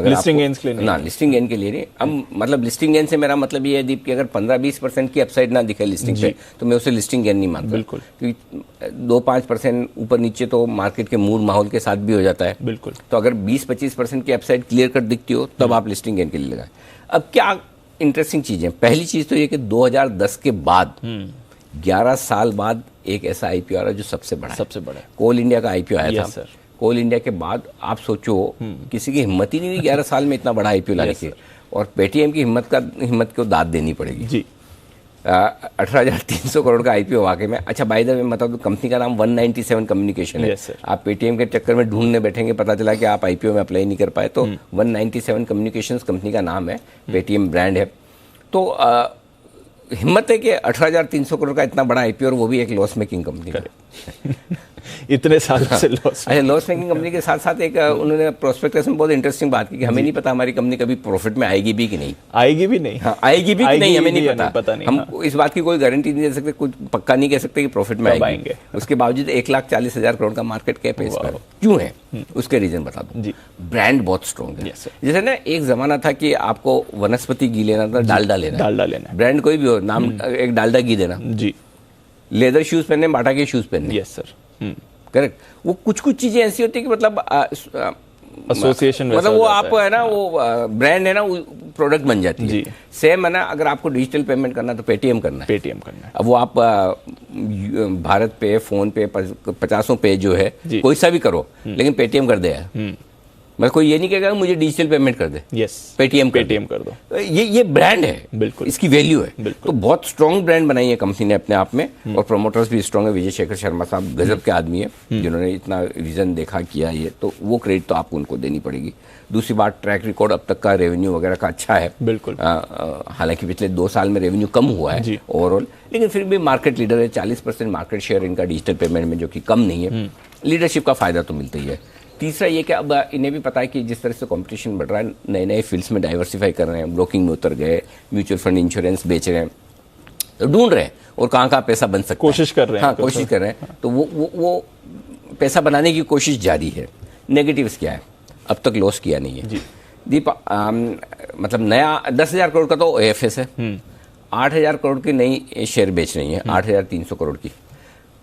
लिस्टिंग गेन्स के लिए ना, लिस्टिंग गेन के लिए नहीं। अब मतलब लिस्टिंग गेन से मेरा मतलब ये है दीप कि अगर 15-20% की अपसाइड ना दिखे लिस्टिंग पे, तो मैं उसे लिस्टिंग गेन नहीं मानता। बिल्कुल, क्योंकि 2-5% ऊपर नीचे तो मार्केट के मूड माहौल के साथ भी हो जाता है। बिल्कुल। तो अगर 20-25% की अपसाइड क्लियर कर दिखती हो, तब आप लिस्टिंग गेन के लिए लगाएं। अब क्या इंटरेस्टिंग चीज है, पहली चीज तो ये कि 2010 के बाद 11 साल बाद एक ऐसा IPO आ रहा है जो सबसे बड़ा है। कोल इंडिया का IPO आया था। कोल इंडिया के बाद आप सोचो, किसी की हिम्मत ही नहीं हुई 11 साल में इतना बड़ा IPO लाने की, और पेटीएम की हिम्मत को दाद देनी पड़ेगी जी। 18,300 करोड़ का IPO वाकई में। अच्छा, बाय द वे मैं बता दूं, कंपनी का नाम 197 कम्युनिकेशन है। आप पेटीएम के चक्कर में ढूंढने बैठेंगे, पता चला कि आप IPO में अप्लाई नहीं कर पाए, तो 197 कम्युनिकेशंस कंपनी का नाम है, पेटीएम ब्रांड है। तो हिम्मत है कि 18,300 करोड़ का इतना बड़ा IPO, और वो भी एक लॉस मेकिंग कंपनी का। इतने साल से लॉस। अच्छा, लॉस मेकिंग कंपनी के साथ साथ एक उन्होंने प्रोस्पेक्टस में बहुत इंटरेस्टिंग बात की कि हमें नहीं पता हमारी कंपनी कभी प्रॉफिट में आएगी भी कि नहीं। आएगी भी नहीं, हाँ, आएगी भी कि नहीं, हमें नहीं पता नहीं। हम इस बात की कोई गारंटी नहीं दे सकते, कुछ पक्का नहीं कह सकते कि प्रॉफिट में आएंगे। उसके बावजूद 1,40,000 करोड़ का मार्केट कैप है इसका। क्यों है? उसके रीजन बता दूं। ब्रांड बहुत स्ट्रॉन्ग है। जैसे ना एक जमाना था कि आपको वनस्पति घी लेना था, डालडा लेना, ब्रांड कोई भी हो, नाम एक डालडा घी देना जी। लेदर शूज पहनने, बाटा के शूज पहनने। Yes sir, correct. वो कुछ चीजें ऐसी होती है कि मतलब एसोसिएशन, मतलब वो आप है ना, वो ब्रांड है ना, वो प्रोडक्ट बन जाती है। सेम है ना, अगर आपको डिजिटल पेमेंट करना तो पेटीएम करना है। अब वो आप भारत पे, फोन पे, 50 पे जो है, कोई सा भी करो, लेकिन पेटीएम कर दे। मतलब कोई ये नहीं कहेगा मुझे डिजिटल पेमेंट कर दे, पेटीएम कर दो। ये ब्रांड है, बिल्कुल, इसकी वैल्यू है। तो बहुत स्ट्रॉन्ग ब्रांड बनाई है कंपनी ने अपने आप में, और प्रोमोटर्स भी स्ट्रॉन्ग है। विजय शेखर शर्मा साहब गजब के आदमी है, जिन्होंने इतना विजन देखा किया, ये तो वो क्रेडिट तो आपको उनको देनी पड़ेगी। दूसरी बात, ट्रैक रिकॉर्ड अब तक का रेवेन्यू वगैरह का अच्छा है, बिल्कुल। हालांकि पिछले 2 साल में रेवेन्यू कम हुआ है ओवरऑल, लेकिन फिर भी मार्केट लीडर है। 40% मार्केट शेयर इनका डिजिटल पेमेंट में, जो कि कम नहीं है। लीडरशिप का फायदा तो मिलता ही है। तीसरा ये कि अब इन्हें भी पता है कि जिस तरह से कंपटीशन बढ़ रहा है, नए फील्ड्स में डाइवर्सिफाई कर रहे हैं, ब्रोकिंग में उतर गए, म्यूचुअल फंड, इंश्योरेंस बेच रहे हैं, तो ढूंढ रहे हैं और कहाँ पैसा बन सकता है, कोशिश कर रहे हैं। हाँ, कोशिश कर रहे हैं। तो वो पैसा बनाने की कोशिश जारी है। नेगेटिव्स क्या है? अब तक लॉस किया नहीं है जी। दीप, मतलब नया 10,000 करोड़ का तो OFS है, 8,000 करोड़ की नई शेयर बेच रही है, 8,300 करोड़ की।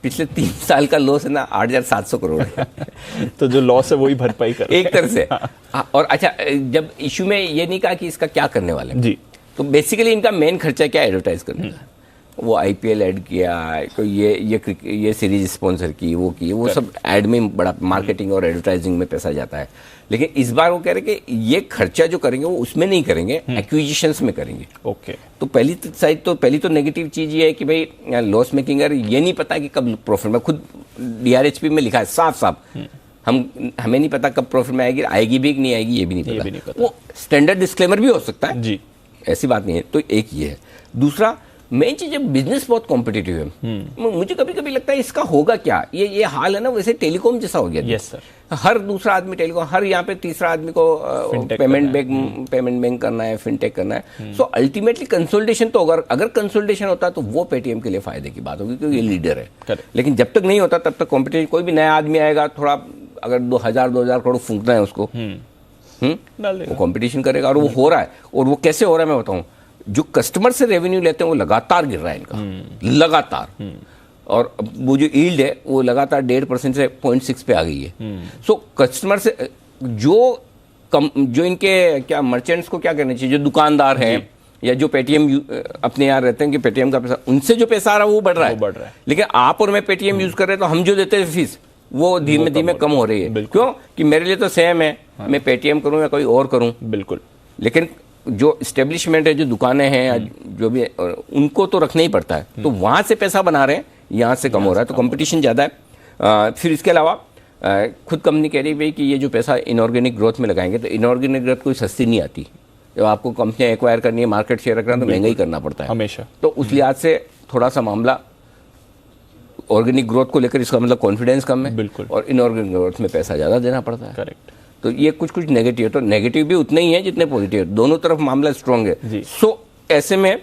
पिछले 3 साल का लॉस है ना 8,700 करोड़ है। तो जो लॉस है वही भरपाई कर एक तरह से। और अच्छा, जब इशू में ये नहीं कहा कि इसका क्या करने वाले जी, तो बेसिकली इनका मेन खर्चा क्या, एडवर्टाइज करने का। वो IPL ऐड किया, कोई ये सीरीज स्पॉन्सर की, वो सब ऐड में बड़ा मार्केटिंग और एडवर्टाइजिंग में पैसा जाता है। लेकिन इस बार वो कह रहे कि ये खर्चा जो करेंगे वो उसमें नहीं करेंगे, एक्विजिशंस में करेंगे। ओके। तो पहली तो नेगेटिव चीज ये है कि भाई लॉस मेकिंग, ये नहीं पता कि कब प्रॉफिट में। खुद DRHP में लिखा है साफ हमें नहीं पता कब प्रॉफिट में आएगी भी कि नहीं आएगी, ये भी नहीं पता। वो स्टैंडर्ड डिस्क्लेमर भी हो सकता है जी, ऐसी बात नहीं है। तो एक ये है। दूसरा मेन चीज है, बिजनेस बहुत कॉम्पिटिटिव है। मुझे कभी कभी लगता है इसका होगा क्या, ये हाल है ना वैसे टेलीकॉम जैसा हो गया। यस सर, हर दूसरा आदमी टेलीकॉम, हर यहाँ पे तीसरा आदमी को पेमेंट बैंक करना है, फिनटेक करना है। सो अल्टीमेटली कंसोलिडेशन तो अगर कंसोलिडेशन होता है तो वो पेटीएम के लिए फायदे की बात होगी क्योंकि ये लीडर है। लेकिन जब तक नहीं होता तब तक कॉम्पिटिशन, कोई भी नया आदमी आएगा, थोड़ा अगर 2000 करोड़ फूंकना है उसको, वो कंपटीशन करेगा। और वो हो रहा है। और वो कैसे हो रहा है मैं बताऊं, जो कस्टमर से रेवेन्यू लेते हैं वो लगातार गिर रहा है इनका, लगातार। और वो जो यील्ड है वो लगातार 1.5% से 0.6 पे आ गई है। सो कस्टमर से जो इनके क्या मर्चेंट्स को क्या करना चाहिए, जो दुकानदार हैं या जो पेटीएम अपने यहाँ रहते हैं कि पेटीएम का पैसा, उनसे जो पैसा आ रहा है वो बढ़ रहा है। लेकिन आप और मैं पेटीएम यूज कर रहे हैं तो हम जो देते हैं फीस वो धीमे धीमे कम हो रही है। क्यों कि मेरे लिए तो सेम है, मैं पेटीएम करूं या कोई और करूं। बिल्कुल। लेकिन जो इस्टेब्लिशमेंट है, जो दुकानें हैं, जो भी, उनको तो रखना ही पड़ता है। तो वहां से पैसा बना रहे हैं, यहाँ से कम हो रहा है, तो कंपटीशन ज़्यादा है। फिर इसके अलावा खुद कंपनी कह रही है कि ये जो पैसा इनऑर्गेनिक ग्रोथ में लगाएंगे, तो इनऑर्गेनिक ग्रोथ कोई सस्ती नहीं आती। जब आपको कंपनियां एक्वायर करनी है, मार्केट शेयर रखना है, तो महंगा ही करना पड़ता है हमेशा। तो उस लिहाज से थोड़ा सा मामला ऑर्गेनिक ग्रोथ को लेकर, इसका मतलब कॉन्फिडेंस कम है। बिल्कुल। और इनऑर्गेनिक ग्रोथ में पैसा ज़्यादा देना पड़ता है। करेक्ट। तो ये कुछ नेगेटिव है, तो नेगेटिव भी उतने ही है जितने पॉजिटिव है। दोनों तरफ मामला स्ट्रांग है। सो ऐसे में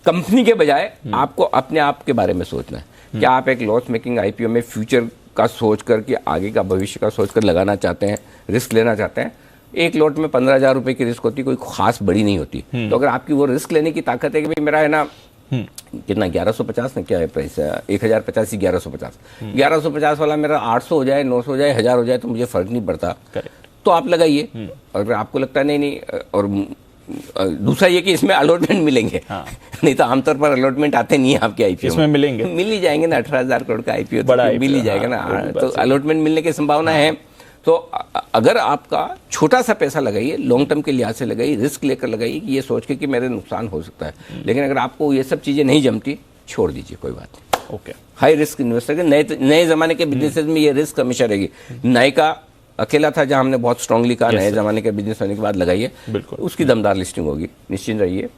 कंपनी के बजाय आपको अपने आप के बारे में सोचना है। क्या आप एक लॉस मेकिंग आईपीओ में फ्यूचर का सोच कर के, आगे का भविष्य का सोच कर लगाना चाहते हैं, रिस्क लेना चाहते हैं? एक लॉट में 15,000 रुपए की रिस्क होती, कोई खास बड़ी नहीं होती। तो अगर आपकी वो रिस्क लेने की ताकत है कि भाई मेरा है ना कितना 1150 ना क्या है प्राइस है, 1050 ही 1150 वाला मेरा 800 हो जाए, 900 हो जाए, 1000 हो जाए तो मुझे फर्क नहीं पड़ता। तो आप लगाइए। और अगर आपको लगता है नहीं, और दूसरा ये कि इसमें अलॉटमेंट मिलेंगे। नहीं तो आमतौर पर अलॉटमेंट आते नहीं है आपके आईपीओ इसमें मिलेंगे, मिल ही जाएंगे ना। 18,000 करोड़ का आईपीओ तो मिल ही जाएगा ना। तो अलॉटमेंट मिलने की संभावना है। तो अगर आपका छोटा सा पैसा लगाइए, लॉन्ग टर्म के लिहाज से लगाइए, रिस्क लेकर लगाइए कि ये सोच के कि मेरे नुकसान हो सकता है। लेकिन अगर आपको ये सब चीजें नहीं जमती, छोड़ दीजिए, कोई बात नहीं। ओके। हाई रिस्क इन्वेस्टर के नए जमाने के बिजनेसेस में ये रिस्क हमेशा रहेगी। नायका अकेला था जहां हमने बहुत स्ट्रांगली कहा नए जमाने के बिजनेस होने के बाद लगाइए, उसकी दमदार लिस्टिंग होगी, निश्चिंत रहिए।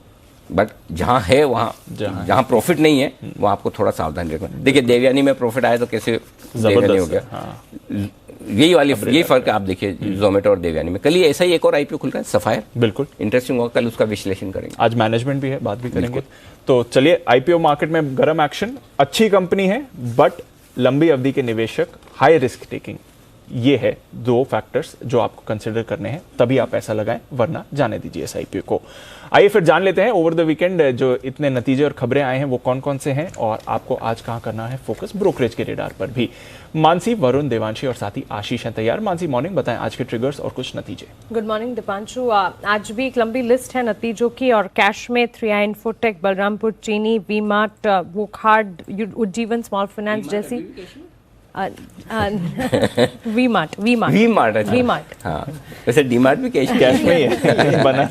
बट जहां है वहां जहां प्रॉफिट नहीं है वहां आपको थोड़ा सावधानी रखना। देखिए देवयानी में प्रॉफिट आया तो कैसे देवयानी हो गया। यही फर्क है। आप देखिए जोमेटो और देवयानी में। कल ही ऐसा ही एक और आईपीओ खुल रहा है, सफायर। बिल्कुल इंटरेस्टिंग होगा, कल उसका विश्लेषण करेंगे। आज मैनेजमेंट भी है, बात भी करेंगे। तो चलिए, आईपीओ मार्केट में गर्म एक्शन। अच्छी कंपनी है बट लंबी अवधि के निवेशक, हाई रिस्क टेकिंग, ये है दो फैक्टर्स जो आपको कंसिडर करने हैं, तभी आप ऐसा लगाएं, वरना जाने दीजिए इस आईपीओ को। आइए फिर जान लेते हैं ओवर द वीकेंड जो इतने नतीजे और खबरें आए हैं वो कौन कौन से हैं और आपको आज कहां करना है फोकस ब्रोकरेज के रेडार पर भी। मानसी, वरुण, देवांशी और साथ ही आशीष हैं तैयार। मानसी, मॉर्निंग, बताएं आज के ट्रिगर्स और कुछ नतीजे। Good morning Deepanshu. आज भी एक लंबी लिस्ट है नतीजों की और कैश में 3i Infotech, Balrampur Chini, V Mart, Wockhardt, Ujjivan small finance जैसी वी मार्ट हाँ, वैसे डी मार्ट भी कैश में ही है बना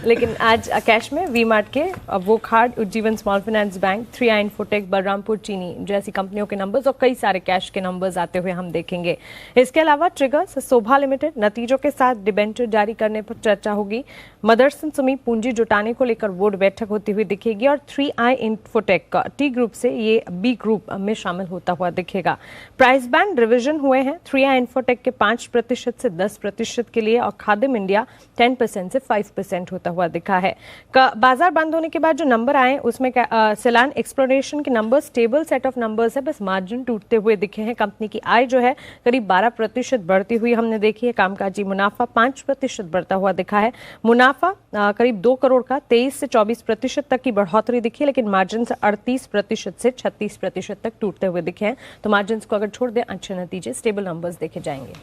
लेकिन आज कैश में वी मार्ट के, Wockhardt, Ujjivan small finance bank, 3i Infotech, Balrampur Chini जैसी कंपनियों के नंबर्स और कई सारे कैश के नंबर्स आते हुए हम देखेंगे। इसके अलावा ट्रिगर्स, शोभा लिमिटेड नतीजों के साथ डिबेंचर जारी करने पर चर्चा होगी। मदरसन सुमी पूंजी जुटाने को लेकर बोर्ड बैठक होती हुई दिखेगी और 3i इन्फोटेक टी ग्रुप से ये बी ग्रुप में शामिल होता हुआ दिखेगा। प्राइस बैंड रिवीजन हुए हैं 3i इन्फोटेक के 5% से 10% के लिए और खादिम इंडिया 10% से 5% होता हुआ दिखा है। बाजार बंद होने के बाद जो नंबर आए उसमें सिलान एक्सप्लोरेशन के number stable set of numbers है, बस मार्जिन टूटते हुए दिखे हैं। कंपनी की आय जो है करीब 12% बढ़ती हुई हमने देखी है। कामकाजी मुनाफा 5% बढ़ता हुआ दिखा है। मुनाफा करीब 2 करोड़ का 23 से 24% तक की बढ़ोतरी दिखी है, लेकिन मार्जिन 38% से 36% तक टूटते हुए दिखे हैं। तो मार्जिन को अगर छोड़ दें अच्छे नतीजे, स्टेबल नंबर्स देखे जाएंगे।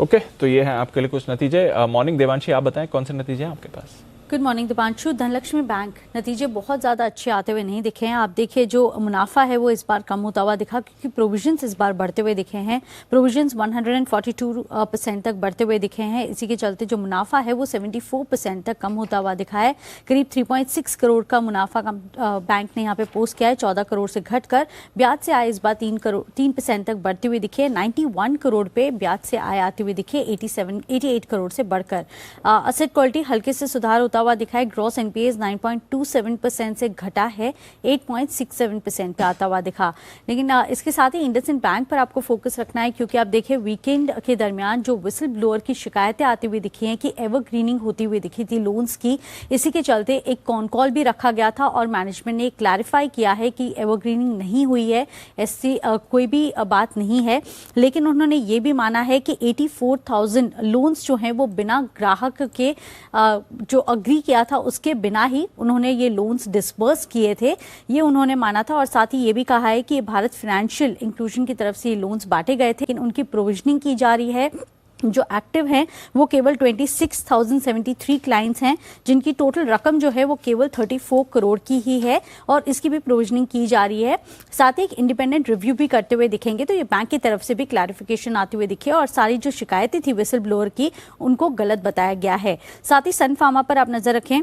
ओके, तो ये है आपके लिए कुछ नतीजे। मॉर्निंग, देवांशी, आप बताएं कौन से नतीजे हैं आपके पास? Good morning Deepanshu. Dhanlaxmi bank नतीजे बहुत ज़्यादा अच्छे आते हुए नहीं दिखे हैं। आप देखिए जो मुनाफा है वो इस बार कम होता हुआ दिखा, क्योंकि प्रोविजंस इस बार बढ़ते हुए दिखे हैं। प्रोविजंस 142% तक बढ़ते हुए दिखे हैं। इसी के चलते जो मुनाफा है वो 74% तक कम होता हुआ दिखा है। करीब 3.6 करोड़ का मुनाफा बैंक ने यहाँ पे पोस्ट किया है, 14 करोड़ से घटकर। ब्याज से आय इस बार 3% तक बढ़ती हुई दिखी है। 91 करोड़ पे ब्याज से आय आती हुई दिखी है, 88 करोड़ से बढ़कर। असेट क्वालिटी हल्के से सुधार होता हुआ दिखा है। ग्रॉस एनपीएस 9.27% से घटा है, 8.67% पे आता हुआ दिखा। लेकिन इसके साथ ही इंडसइंड बैंक पर आपको फोकस रखना है, क्योंकि आप देखिए वीकेंड के दरमियान जो विसल ब्लोअर की शिकायतें आती हुई दिखी हैं कि एवरग्रीनिंग होती हुई दिखी थी लोन्स की। इसी के चलते एक कॉन कॉल भी रखा गया था और मैनेजमेंट ने क्लैरिफाई किया है कि एवरग्रीनिंग नहीं हुई है, ऐसी कोई भी बात नहीं है। लेकिन उन्होंने ये भी माना है कि 84,000 लोन्स जो हैं वो बिना ग्राहक के जो अग्री किया था उसके बिना ही उन्होंने ये लोन्स डिसबर्स किए थे, ये उन्होंने माना था। और साथ ही ये भी कहा है कि भारत फाइनेंशियल इंक्लूजन की तरफ से ये लोन्स बांटे गए थे, लेकिन उनकी प्रोविजनिंग की जा रही है। जो एक्टिव हैं वो केवल 26,073 क्लाइंट्स हैं, जिनकी टोटल रकम जो है वो केवल 34 करोड़ की ही है और इसकी भी प्रोविजनिंग की जा रही है। साथ ही एक इंडिपेंडेंट रिव्यू भी करते हुए दिखेंगे, तो ये बैंक की तरफ से भी क्लैरिफिकेशन आती हुई दिखी है और सारी जो शिकायतें थी विसल ब्लोअर की उनको गलत बताया गया है। साथ ही सन फार्मा पर आप नजर रखें।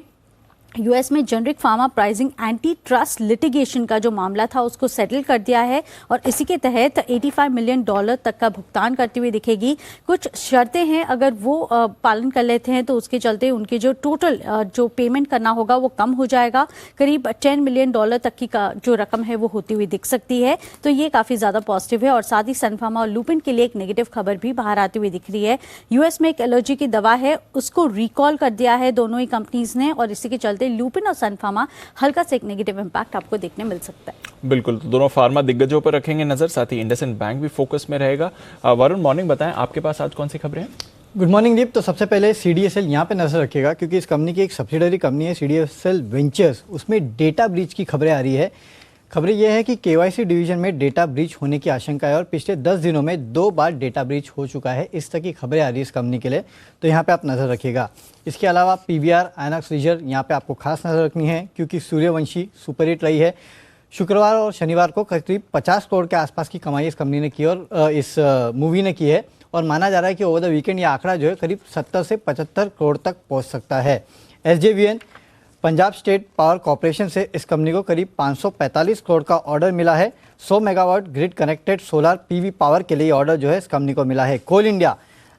यूएस में generic pharma pricing anti trust litigation का जो मामला था उसको सेटल कर दिया है और इसी के तहत $85 मिलियन तक का भुगतान करती हुई दिखेगी। कुछ शर्तें हैं, अगर वो पालन कर लेते हैं तो उसके चलते उनके जो टोटल जो पेमेंट करना होगा वो कम हो जाएगा। करीब $10 मिलियन तक की जो रकम है वो होती हुई दिख सकती है, तो ये काफ़ी ज़्यादा पॉजिटिव है। और साथ ही सन फार्मा और लुपिन के लिए एक नेगेटिव खबर भी बाहर आती हुई दिख रही है। यूएस में एक एलर्जी की दवा है, उसको रिकॉल कर दिया है दोनों ही कंपनीज ने और इसी के चलते लुपिन और सन फार्मा हल्का से एक नेगेटिव इंपैक्ट आपको देखने मिल सकता है। बिल्कुल, तो दोनों फार्मा दिग्गजों पर रखेंगे नजर, साथ ही इंडसइंड बैंक भी फोकस में रहेगा। वरुण, मॉर्निंग, बताएं आपके पास आज कौन सी खबरें हैं? गुड मॉर्निंग दीप। तो सबसे पहले CDSL यहाँ पे नजर रखिएगा, क्योंकि इस कंपनी की एक सब्सिडरी कंपनी है CDSL वेंचर्स, उसमें डेटा ब्रीच की खबरें आ रही है। खबरें यह है कि KYC डिवीजन में डेटा ब्रीच होने की आशंका है और पिछले 10 दिनों में 2 बार डेटा ब्रीच हो चुका है। इस तरह की खबरें आ रही है इस कंपनी के लिए, तो यहाँ पे आप नज़र रखिएगा। इसके अलावा PVR आइनॉक्स लीजर यहाँ पे आपको खास नज़र रखनी है, क्योंकि सूर्यवंशी सुपरहिट रही है। शुक्रवार और शनिवार को करीब 50 करोड़ के आसपास की कमाई इस कंपनी ने की और इस मूवी ने की है और माना जा रहा है कि ओवर द वीकेंड ये आंकड़ा जो है करीब 70 से 75 करोड़ तक पहुँच सकता है। SJVN Punjab state power corporation से इस कंपनी को करीब 545 करोड़ का ऑर्डर मिला है। 100 megawatt grid connected solar PV power के लिए ऑर्डर जो है इस कंपनी को मिला है। कोल इंडिया,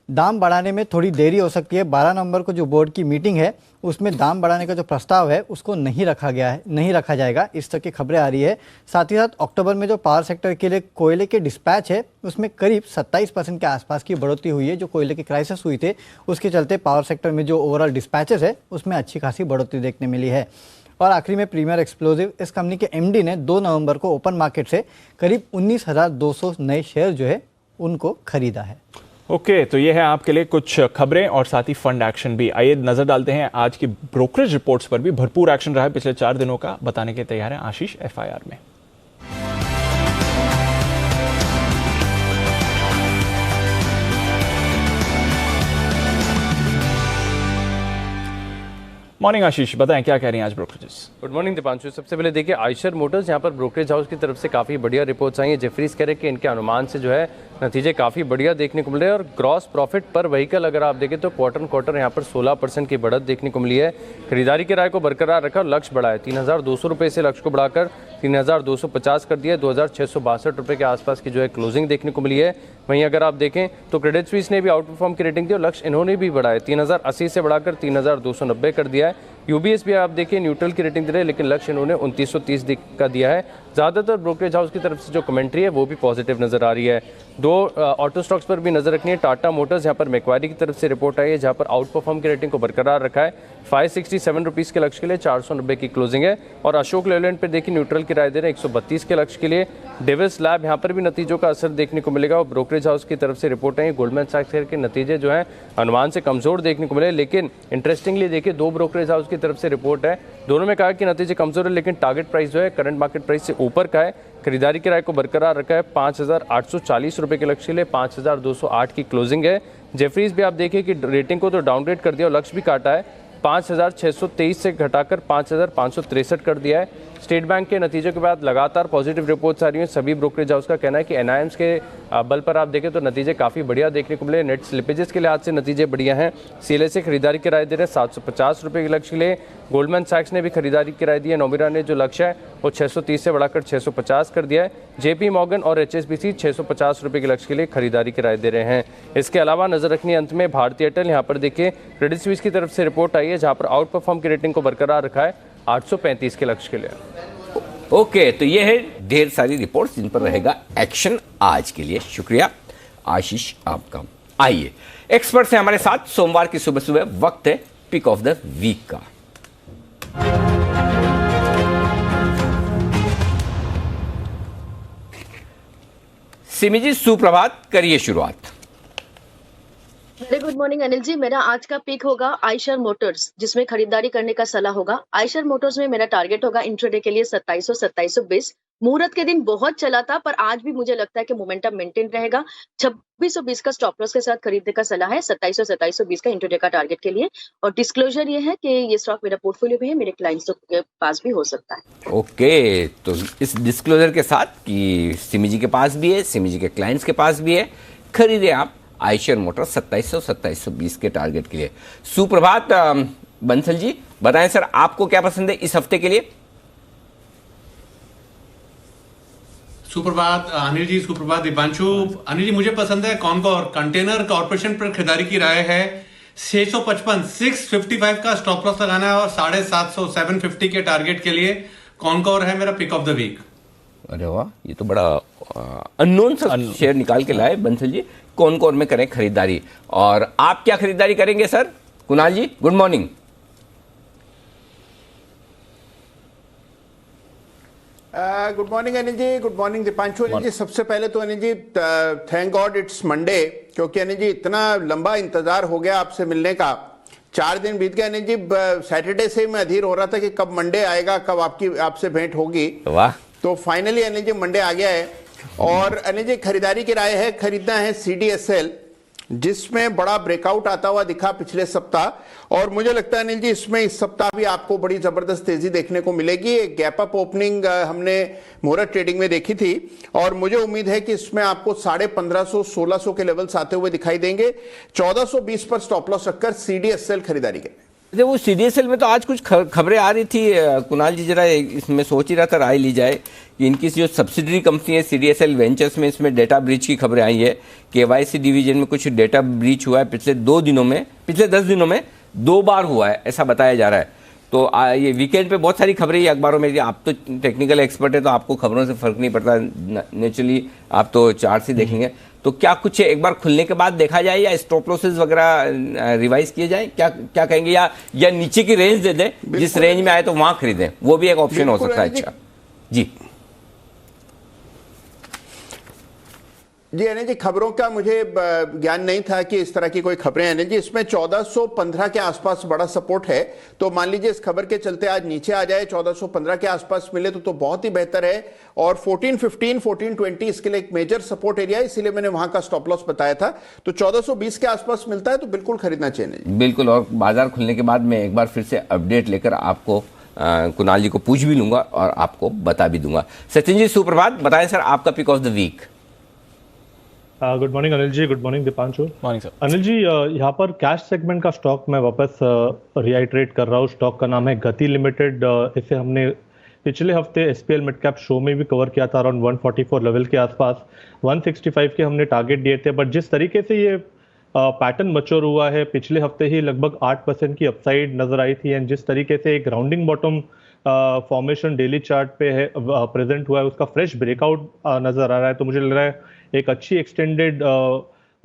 दाम बढ़ाने में थोड़ी देरी हो सकती है। 12 नवंबर को जो बोर्ड की मीटिंग है उसमें दाम बढ़ाने का जो प्रस्ताव है उसको नहीं रखा जाएगा, इस तरह की खबरें आ रही है। साथ ही साथ अक्टूबर में जो पावर सेक्टर के लिए कोयले के डिस्पैच है उसमें करीब 27% के आसपास की बढ़ोतरी हुई है। जो कोयले के क्राइसिस हुई थे उसके चलते पावर सेक्टर में जो ओवरऑल डिस्पैचेस है उसमें अच्छी खासी बढ़ोतरी देखने मिली है। और आखिरी में प्रीमियर एक्सप्लोजिव, इस कंपनी के MD ने 2 नवंबर को ओपन मार्केट से करीब 19,200 नए शेयर जो है उनको खरीदा है। ओके, तो ये है आपके लिए कुछ खबरें और साथ ही फंड एक्शन भी। आइए नजर डालते हैं आज की ब्रोकरेज रिपोर्ट्स पर भी भरपूर एक्शन रहा है पिछले 4 दिनों का, बताने के तैयार हैं आशीष FIR में। मॉर्निंग आशीष, बताएं क्या कह रही हैं आज ब्रोकरेजेस? Good morning Deepanshu. सबसे पहले देखिए आयशर मोटर्स, यहाँ पर ब्रोकरेज हाउस की तरफ से काफ़ी बढ़िया रिपोर्ट्स आई हैं। जेफरीज कह रहे हैं कि इनके अनुमान से जो है नतीजे काफ़ी बढ़िया देखने को मिल रहे हैं और ग्रॉस प्रॉफिट पर व्हीकल अगर आप देखें तो क्वार्टर यहाँ पर 16% की बढ़त देखने को मिली है। खरीदारी की राय को बरकरार रखा और लक्ष्य बढ़ाया, 3,200 रुपये से लक्ष्य को बढ़ाकर 3,250 कर दिया। 2,662 रुपये के आसपास की जो है क्लोजिंग देखने को मिली है। वहीं अगर आप देखें तो क्रेडिट स्विस ने भी आउट परफॉर्म की रेटिंग दी और लक्ष्य इन्होंने भी बढ़ाया, 3,080 से बढ़ाकर 3,290 कर दिया है। UBS भी आप देखिए न्यूट्रल की रेटिंग दे रहे हैं, लेकिन लक्ष्य इन्होंने 2930 का दिया है। ज़्यादातर ब्रोकरेज हाउस की तरफ से जो कमेंट्री है वो भी पॉजिटिव नजर आ रही है। 2 ऑटो स्टॉक्स पर भी नजर रखनी है। टाटा मोटर्स, यहाँ पर मैक्वारी की तरफ से रिपोर्ट आई है जहाँ पर आउट परफॉर्म की रेटिंग को बरकरार रखा है। 567 रुपीज़ के लक्ष्य के लिए 490 की क्लोजिंग है। और अशोक लेलैंड पर देखिए न्यूट्रल की राय दे रहे हैं 132 के लक्ष्य के लिए। डेविस लैब, यहाँ पर भी नतीजों का असर देखने को मिलेगा और ब्रोकरेज हाउस की तरफ से रिपोर्ट आई है। गोल्डमैन सैक्स के नतीजे जो है अनुमान से कमजोर देखने को मिले, लेकिन इंटरेस्टिंगली देखिए 2 ब्रोकरेज हाउस की तरफ से रिपोर्ट है, दोनों में कहा कि नतीजे कमजोर है लेकिन टारगेट प्राइस जो है करंट मार्केट प्राइस से ऊपर का है। खरीदारी की राय को बरकरार रखा है। 5,840 रुपये के लक्ष्य के लिए 5,208 की क्लोजिंग है। जेफरीज भी आप देखिए कि रेटिंग को तो डाउनग्रेड कर दिया और लक्ष्य भी काटा है। 5,623 से घटाकर 5,563 कर दिया है। स्टेट बैंक के नतीजों के बाद लगातार पॉजिटिव रिपोर्ट्स आ रही हैं। सभी ब्रोकरेज हाउस का कहना है कि एनआईएम्स के बल पर आप देखें तो नतीजे काफ़ी बढ़िया देखने को मिले। नेट स्लिपेजेस के लिहाज से नतीजे बढ़िया हैं। सीएलए से खरीदारी की राय दे रहे हैं 750 रुपये के लक्ष्य के लिए। गोल्डमैन सैक्स ने भी खरीदारी की राय दी है। नोमिरा ने जो लक्ष्य है वो 630 से बढ़ाकर 650 कर दिया है। जेपी मॉर्गन और एचएसबीसी 650 रुपये के लक्ष्य के लिए खरीदारी की राय दे रहे हैं। इसके अलावा नजर रखनी अंत में भारतीय एयरटेल। यहाँ पर देखिए क्रेडिट स्विस की तरफ से रिपोर्ट आई है जहाँ पर आउट परफॉर्म की रेटिंग को बरकरार रखा है 835 के लक्ष्य के लिए। ओके, तो ये है ढेर सारी रिपोर्ट्स जिन पर रहेगा एक्शन आज के लिए। शुक्रिया आशीष आपका। आइए एक्सपर्ट से हमारे साथ सोमवार की सुबह सुबह वक्त है पिक ऑफ द वीक का। सिमी जी सुप्रभात, करिए शुरुआत। वेरी गुड मॉर्निंग अनिल जी। मेरा आज का पिक होगा आयशर मोटर्स, जिसमें खरीदारी करने का सलाह होगा। आयशर मोटर्स में मेरा टारगेट होगा इंट्राडे के लिए 2700 2720। मुहूर्त के दिन बहुत चला था, पर आज भी मुझे लगता है कि मोमेंटम मेंटेन रहेगा। 2620 का स्टॉप लॉस के साथ खरीदने का सलाह है, 2700 2720 का इंट्राडे का टारगेट के लिए। और डिस्क्लोजर ये है कि ये स्टॉक मेरा पोर्टफोलियो में है, मेरे क्लाइंट्स के पास भी हो सकता है। ओके, तो इस डिस्क्लोजर के साथ कि सिमी जी के पास भी है, सिमी जी के क्लाइंट्स के पास भी है, खरीदे आप आयशर मोटर 2700 2720 के टारगेट के लिए। सुप्रभात बंसल जी, बताएं सर आपको क्या पसंद है इस हफ्ते के लिए? सुप्रभात अनिल जी, सुप्रभात दीपांशु। अनिल जी, मुझे पसंद है कॉनकोर कंटेनर कॉर्पोरेशन पर खरीदारी की राय है। 655 655 का स्टॉप लॉस लगाना है और 750 750 के टारगेट के लिए कॉनकोर है मेरा पिक ऑफ द वीक। अरे वाह, ये तो बड़ा अननोन सा शेयर निकाल के लाए बंसल जी। कॉनकोर में करें खरीदारी, और आप क्या खरीदारी करेंगे sir? Kunal ji good morning. Good morning Anil ji, good morning Deepanshu. Anil ji, सबसे पहले तो Anil ji thank God it's Monday, क्योंकि अनिल जी इतना लंबा इंतजार हो गया आपसे मिलने का। 4 दिन बीत गए अनिल जी। सैटरडे से मैं अधीर हो रहा था कि कब मंडे आएगा, कब आपसे भेंट होगी। वाह, तो फाइनली अनिल जी मंडे आ गया है। और अनिल जी खरीदारी की राय है, खरीदना है CDSL, जिसमें बड़ा ब्रेकआउट आता हुआ दिखा पिछले सप्ताह। और मुझे लगता है अनिल जी इसमें इस सप्ताह भी आपको बड़ी जबरदस्त तेजी देखने को मिलेगी। एक गैप अप ओपनिंग हमने मुहूर्त ट्रेडिंग में देखी थी, और मुझे उम्मीद है कि इसमें आपको 1550 1600 के लेवल्स आते हुए दिखाई देंगे। 1420 पर स्टॉप लॉस रखकर CDSL खरीदारी करें। वो CDSL में तो आज कुछ खबरें आ रही थी कुणाल जी, जरा इसमें सोच ही रहा था राय ली जाए कि इनकी जो सब्सिडरी कंपनी है CDSL वेंचर्स में, इसमें डेटा ब्रीच की खबरें आई है। KYC डिवीजन में कुछ डेटा ब्रीच हुआ है पिछले 10 दिनों में 2 बार हुआ है, ऐसा बताया जा रहा है। तो ये वीकेंड पे बहुत सारी खबरें अखबारों में। आप तो टेक्निकल एक्सपर्ट है, तो आपको खबरों से फर्क नहीं पड़ता, नेचुरली आप तो चार्ट से देखेंगे। तो क्या कुछ एक बार खुलने के बाद देखा जाए, या स्टॉप लॉसेस वगैरह रिवाइज किए जाए, क्या कहेंगे? या नीचे की रेंज दे दें, जिस रेंज में आए तो वहां खरीदें, वो भी एक ऑप्शन हो सकता है। अच्छा जी जी अनिल जी, खबरों का मुझे ज्ञान नहीं था कि इस तरह की कोई खबरें हैं अनिल जी। इसमें 1415 के आसपास बड़ा सपोर्ट है, तो मान लीजिए इस खबर के चलते आज नीचे आ जाए, 1415 के आसपास मिले तो बहुत ही बेहतर है। और 1415 1420 इसके लिए एक मेजर सपोर्ट एरिया है, इसीलिए मैंने वहां का स्टॉप लॉस बताया था। तो 1420 के आसपास मिलता है तो बिल्कुल खरीदना चाहिए। बिल्कुल, और बाजार खुलने के बाद मैं एक बार फिर से अपडेट लेकर आपको कुणाल जी को पूछ भी लूंगा और आपको बता भी दूंगा। सचिन जी सुप्रभात, बताएं सर आपका pick of the week. Good morning Anil ji, good morning Deepanshu. Morning sir. Anil ji, यहाँ पर कैश सेगमेंट का स्टॉक मैं वापस रिआइट्रेट कर रहा हूँ। स्टॉक का नाम है गति लिमिटेड। इसे हमने पिछले हफ्ते SPL मिड कैप शो में भी कवर किया था, अराउंड 144 लेवल के आसपास। 165 के हमने टारगेट दिए थे, बट जिस तरीके से ये पैटर्न मैच्योर हुआ है, पिछले हफ्ते ही लगभग 8% की अपसाइड नजर आई थी। एंड जिस तरीके से एक rounding bottom formation daily chart पे है प्रेजेंट हुआ है, उसका फ्रेश ब्रेकआउट नजर आ रहा है। तो मुझे लग रहा है एक अच्छी एक्सटेंडेड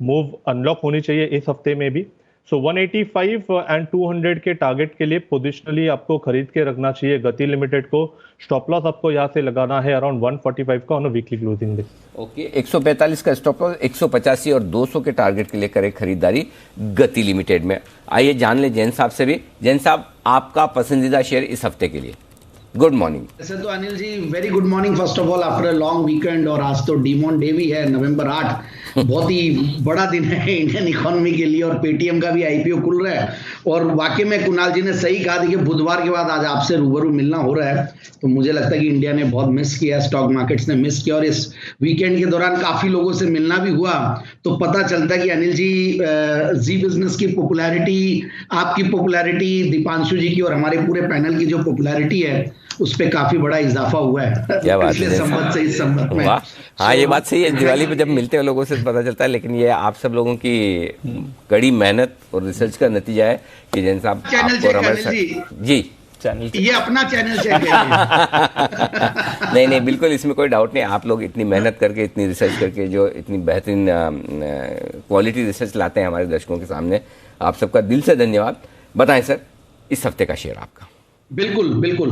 मूव अनलॉक होनी चाहिए इस हफ्ते में भी। सो 185 एंड 200 के टारगेट के लिए पोजिशनली आपको खरीद के रखना चाहिए गति लिमिटेड को। स्टॉप लॉस आपको यहाँ से लगाना है अराउंड 145 का on weekly closing day. Okay, 145 का स्टॉप लॉस, 185 और 200 के टारगेट के लिए करें खरीदारी गति लिमिटेड में। आइए जान ले जैन साहब से भी। जैन साहब, आपका पसंदीदा शेयर इस हफ्ते के लिए? Good morning. वैसे तो Anil ji very good morning first of all after a long weekend. और आज तो डीमॉन डे भी है, नवंबर 8, बहुत ही बड़ा दिन है इंडियन इकोनॉमी के लिए। और पेटीएम का भी IPO खुल रहा है और वाकई में कुणाल जी ने सही कहा कि बुधवार के बाद आज आपसे रूबरू मिलना हो रहा है, तो मुझे लगता है कि इंडिया ने बहुत मिस किया, स्टॉक मार्केट्स ने मिस किया, और इस वीकेंड के दौरान काफी लोगों से मिलना भी हुआ, तो पता चलता है कि अनिल जी बिजनेस की पॉपुलैरिटी, आपकी पॉपुलैरिटी, दीपांशु जी की और हमारे पूरे पैनल की जो पॉपुलैरिटी है उस पे काफी बड़ा इजाफा हुआ है क्या बात पिछले संवत से इस संवत में। हाँ, ये बात सही है, दिवाली पे जब मिलते हैं लोगों से पता चलता है, लेकिन ये आप सब लोगों की कड़ी मेहनत और रिसर्च का नतीजा है कि जैन साहब जी चैनल ये अपना चैनल चेक नहीं बिल्कुल, इसमें कोई डाउट नहीं। आप लोग इतनी मेहनत करके, इतनी रिसर्च करके जो इतनी बेहतरीन क्वालिटी रिसर्च लाते हैं हमारे दर्शकों के सामने, आप सबका दिल से धन्यवाद। बताएं सर, इस हफ्ते का शेयर आपका। बिल्कुल बिल्कुल।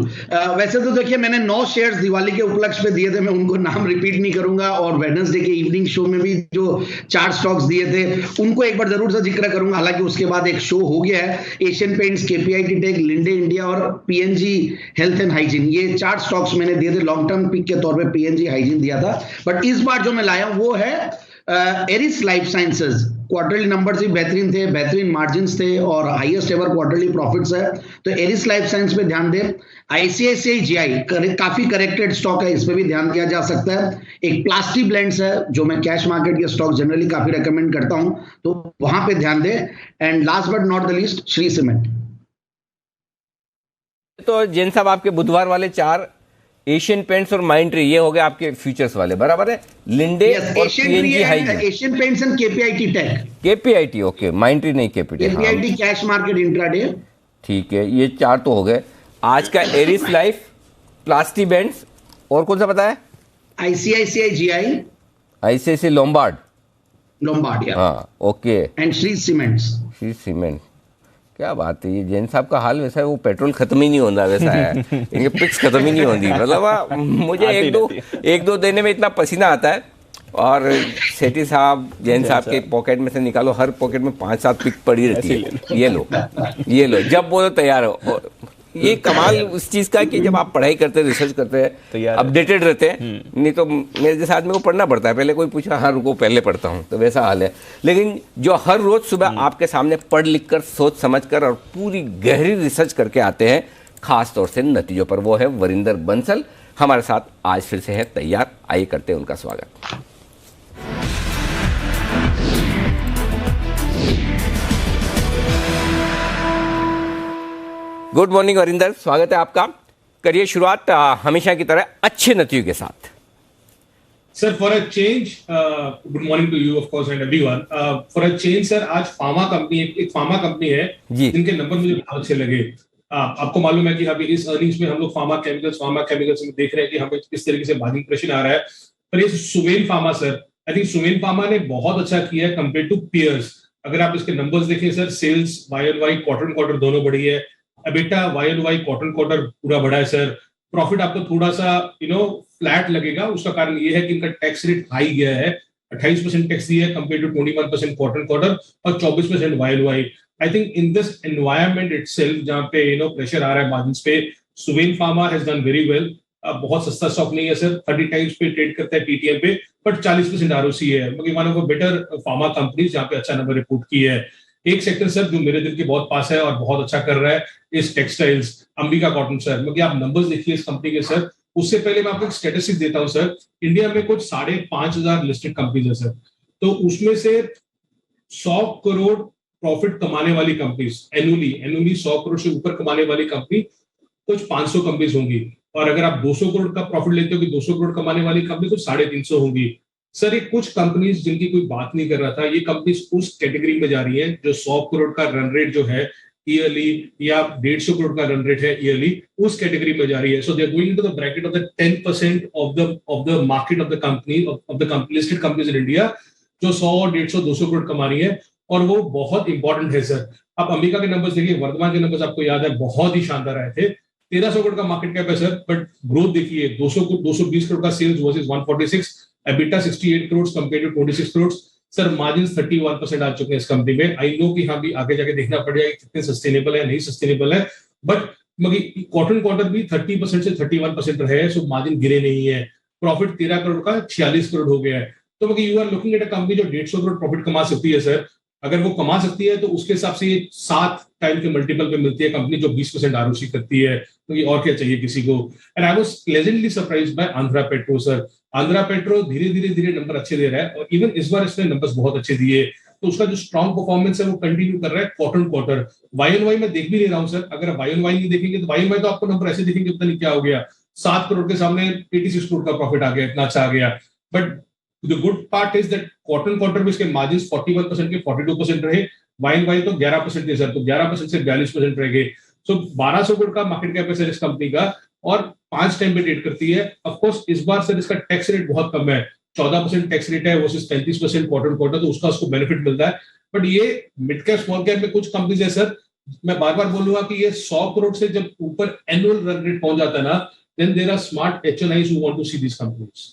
वैसे तो देखिए, मैंने 9 शेयर्स दिवाली के उपलक्ष्य पे दिए थे, मैं उनको नाम रिपीट नहीं करूंगा, और वेडनेसडे के इवनिंग शो में भी जो 4 स्टॉक्स दिए थे उनको एक बार जरूर से जिक्र करूंगा, हालांकि उसके बाद एक शो हो गया है। Asian Paints, KPIT Tech, Linde India और पीएनजी हेल्थ एंड हाइजीन, ये 4 स्टॉक्स मैंने दिए थे। लॉन्ग टर्म पिक के तौर पे पीएनजी हाइजीन दिया था, बट इस बार जो मैं लाया हूं वो है Eris life sciences. Quarterly numbers भी बेहतरीन थे, बेहतरीन मार्जिन्स थे और हाईएस्ट एवर क्वार्टरली प्रॉफिट्स है, तो एरिस लाइफ साइंस पे ध्यान दें। आईसीआईसीआई जीआई काफी करेक्टेड स्टॉक है, इस पे भी ध्यान दिया जा सकता है। एक प्लास्टिक ब्लेंड्स है जो मैं कैश मार्केट के स्टॉक जनरली काफी रेकमेंड करता हूं, तो वहां पे ध्यान दें। And last but not the least, Shri cement. तो जैन साहब, आपके बुधवार वाले 4 एशियन पेंट्स और माइंडट्री, ये हो गए आपके फ्यूचर्स वाले, बराबर है? लिंडे और PNG hygiene, Asian Paints and KPIT Tech. KPIT okay, Mindtree नहीं, केपीआईटी कैश मार्केट इंट्राडे। ठीक है, ये 4 तो हो गए। आज का एरिस लाइफ, प्लास्टिक बैंड्स, और कौन सा बताया? आईसीआईसीआई जीआई, आईसीआईसीआई लोम्बार्ड, हाँ okay, and Shri cements. Shri cement, क्या बात है। ये जैन साहब का हाल वैसा है, वो पेट्रोल खत्म ही नहीं होता वैसा है, इनके पिक्स खत्म ही नहीं होती। मतलब मुझे एक दो देने में इतना पसीना आता है। और सेठी साहब, जैन साहब के पॉकेट में से निकालो, हर पॉकेट में 5-7 पिक पड़ी रहती है। ये लो जब बोलो तैयार हो। ये कमाल उस चीज का कि जब आप पढ़ाई करते हैं, रिसर्च करते हैं, अपडेटेड रहते हैं। नहीं तो मेरे जैसे आदमी को पढ़ना पड़ता है, पहले कोई पूछा, हाँ रुको पहले पढ़ता हूँ, तो वैसा हाल है। लेकिन जो हर रोज सुबह आपके सामने पढ़ लिख कर, सोच समझ कर और पूरी गहरी रिसर्च करके आते हैं, खास तौर से नतीजों पर, वो है वरिंदर बंसल, हमारे साथ आज फिर से है तैयार। आइए करते हैं उनका स्वागत। गुड मॉर्निंग वरिंदर, स्वागत है आपका। करिए शुरुआत हमेशा की तरह अच्छे नतीजों के साथ। Sir, for a change, good morning to you of course and everyone. For a change sir, आज फार्मा कंपनी, एक फार्मा कंपनी है जिनके नंबर मुझे बहुत अच्छे लगे। आपको मालूम है कि अभी इस अर्निंग्स में हम लोग फार्मा केमिकल्स में देख रहे हैं कि हमें किस तरीके से मार्जिन प्रेशर आ रहा है। पर ये Suven pharma sir, I think Suven pharma ने बहुत अच्छा किया है कंपेयर टू पियर्स। अगर आप इसके नंबर्स देखें सर, सेल्स वाई क्वार्टर दोनों बढ़ी है, एबिटा वाई क्वार्टर पूरा बढ़ा है सर। प्रॉफिट आपको थोड़ा सा फ्लैट लगेगा, उसका कारण ये है कि इनका टैक्स रेट हाई गया है, 28% टैक्स दिया है कंपेयर टू 21% क्वार्टर और 24% Y. I think in this environment itself, जहां पे प्रेशर आ रहा है मार्जिन्स पे, Suven pharma has done very well. बहुत सस्ता स्टॉक नहीं है सर, 30 टाइम्स पे ट्रेड करता है टीटीएम पे, बट 40% आरओसी है। One of better pharma companies जहां पे अच्छा नंबर रिपोर्ट की है। एक सेक्टर सर जो मेरे दिल के बहुत पास है और बहुत अच्छा कर रहा है, इस टेक्सटाइल्स, अंबिका कॉटन सर। मतलब आप नंबर्स देखिए इस कंपनी के सर। उससे पहले मैं आपको एक स्टैटिस्टिक्स देता हूं सर। इंडिया में कुछ 5,500 लिस्टेड कंपनीज है सर, तो उसमें से 100 करोड़ प्रॉफिट कमाने वाली कंपनीज, एनुअली 100 करोड़ से ऊपर कमाने वाली कंपनी कुछ 500 कंपनीज होंगी। और अगर आप 200 करोड़ का प्रॉफिट लेते हो कि 200 करोड़ कमाने वाली कंपनी तो 350 होंगी सर। ये कुछ कंपनीज जिनकी कोई बात नहीं कर रहा था, ये कंपनीज उस कैटेगरी में जा रही है जो 100 करोड़ का रन रेट जो है ईयरली, या 150 करोड़ का रन रेट है ईयरली, उस कैटेगरी में जा रही है। So they are going into the bracket of the 10% of the market of the company listed companies in India, जो 100, 150, 200 करोड़ कमा रही है, और वो बहुत इंपॉर्टेंट है सर। आप अंबिका के नंबर्स देखिए, वर्धमान के नंबर्स आपको याद है, बहुत ही शानदार आए थे। 1300 करोड़ का मार्केट कैप है सर, बट ग्रोथ देखिए 220 करोड़ का सेल्स वर्सेस 146, एबिटा 68 करोड़ कंपेयर टू 26 करोड़ सर। मार्जिन 31% आ चुके हैं इस कंपनी में। आई नो कि हाँ भी आगे जाके देखना पड़ेगा कितने सस्टेनेबल है, नहीं सस्टेनेबल है, बट क्वार्टर भी 30% से 31% रहे हैं, सो मार्जिन गिरे नहीं है। प्रॉफिट 13 करोड़ का 46 करोड़ हो गया है। तो you are looking at a company जो 150 करोड़ प्रॉफिट कमा सकती है सर, अगर वो कमा सकती है तो उसके हिसाब से ये 7 टाइम के मल्टीपल पे मिलती है कंपनी जो 20% आरओसी करती है, तो ये और क्या चाहिए किसी को। And I was pleasantly surprised bye Andhra petro sir. Andhra petro धीरे धीरे नंबर अच्छे दे रहा है और इवन इस बार इसने नंबर्स बहुत अच्छे दिए, तो उसका जो स्ट्रॉन्ग परफॉर्मेंस है वो कंटिन्यू कर रहा है क्वार्टर ऑन क्वार्टर। वाई मैं देख भी नहीं रहा हूँ सर, अगर वाई नहीं देखेंगे तो वाई तो आपको नंबर ऐसे दिखेंगे पता नहीं क्या हो गया, 7 करोड़ के सामने 86 करोड़ का प्रॉफिट आ गया, इतना अच्छा आ गया। But the good part is that quarter on quarter में इसके मार्जिन 41% के 42% रहे, वाई तो 11% थे सर, तो 11% से 42% रह गए। सो 1200 करोड़ का मार्केट कैप है सर इस कंपनी का और 5 टाइम पे ट्रेड करती है। ऑफ कोर्स इस बार सर इसका टैक्स रेट बहुत कम है, 14% टैक्स रेट है वर्सेस 35% क्वार्टर ऑन क्वार्टर, तो उसको बेनिफिट मिलता है। बट ये मिड कैप स्मॉल कैप में कुछ कंपनीज है सर, मैं बार बार बोलूंगा कि ये 100 करोड़ से जब ऊपर एनुअल रन रेट पहुंच जाता है ना, then there are smart HNIs who want to see this companies.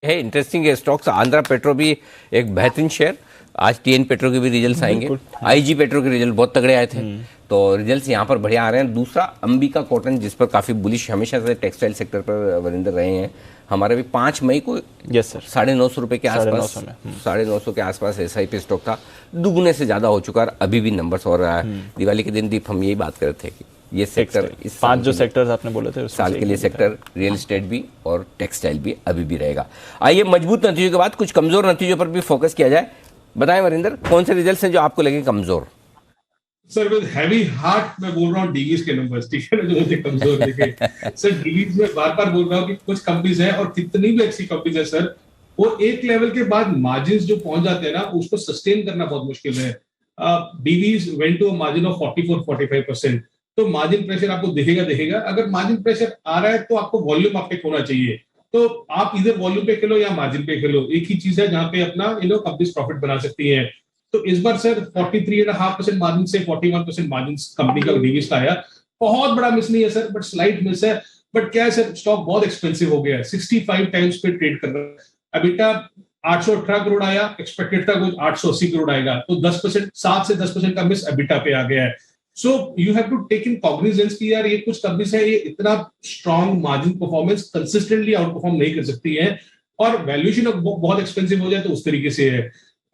है इंटरेस्टिंग है स्टॉक्स। आंध्रा पेट्रो भी एक बेहतरीन शेयर, आज टीएन पेट्रो के भी रिजल्ट्स आएंगे, आईजी पेट्रो के रिजल्ट बहुत तगड़े आए थे, तो रिजल्ट्स यहाँ पर बढ़िया आ रहे हैं। दूसरा अंबिका कॉटन जिस पर काफी बुलिश हमेशा से टेक्सटाइल सेक्टर पर वरिंदर रहे हैं, हमारे भी 5 मई को यस सर 950 रुपए के आसपास 950 के आसपास एसआईपी स्टॉक था, दुगने से ज्यादा हो चुका है, अभी भी नंबर्स हो रहा है। दिवाली के दिन दीप हम यही बात कर रहे थे कि ये सेक्टर इस 5 जो सेक्टर्स आपने बोले थे उस साल के लिए सेक्टर रियल एस्टेट भी और टेक्सटाइल भी अभी भी रहेगा। आइए मजबूत नतीजों के बाद कुछ कमजोर नतीजों पर भी फोकस किया जाए। बताएं वरिंदर, कौन से रिजल्ट्स हैं जो आपको लगे कमजोर? सर विद हैवी हार्ट मैं बोल रहा हूँ डीवीज के नंबर्स, ठीक है ना, जो मुझे कमजोर दिखे। सर डीवीज में बार बार बोल रहा हूँ कि कुछ कंपनीज हैं और कितनी भी अच्छी कंपनीज है सर, वो एक लेवल के बाद मार्जिन जो पहुंच जाते हैं ना, उसको सस्टेन करना बहुत मुश्किल है। Divi's went to a margin of 44-45%, तो मार्जिन प्रेशर आपको दिखेगा। अगर मार्जिन प्रेशर आ रहा है तो आपको वॉल्यूम आपके होना चाहिए, तो आप इधर वॉल्यूम पे खेलो या मार्जिन पे खेलो, एक ही चीज है जहां पे अपना कंपनी प्रॉफिट बना सकती है। तो इस बार सर 43.5% मार्जिन से 41% मार्जिन कंपनी का डीवीज का आया, बहुत बड़ा मिस नहीं है सर, बट स्लाइट मिस है। बट क्या है सर, स्टॉक बहुत एक्सपेंसिव हो गया है, 65 टाइम्स पे ट्रेड कर रहा है। अबिटा 818 करोड़ आया, एक्सपेक्टेड था कुछ 880 करोड़ आएगा, तो 10% 7 से 10% का मिस अबिटा पे आ गया है। So you have to take in cognizance की यार ये कुछ कंपनीज है, ये इतना strong margin performance consistently outperform नहीं कर सकती है, और वैल्यूएशन बहुत एक्सपेंसिव हो जाए तो उस तरीके से है।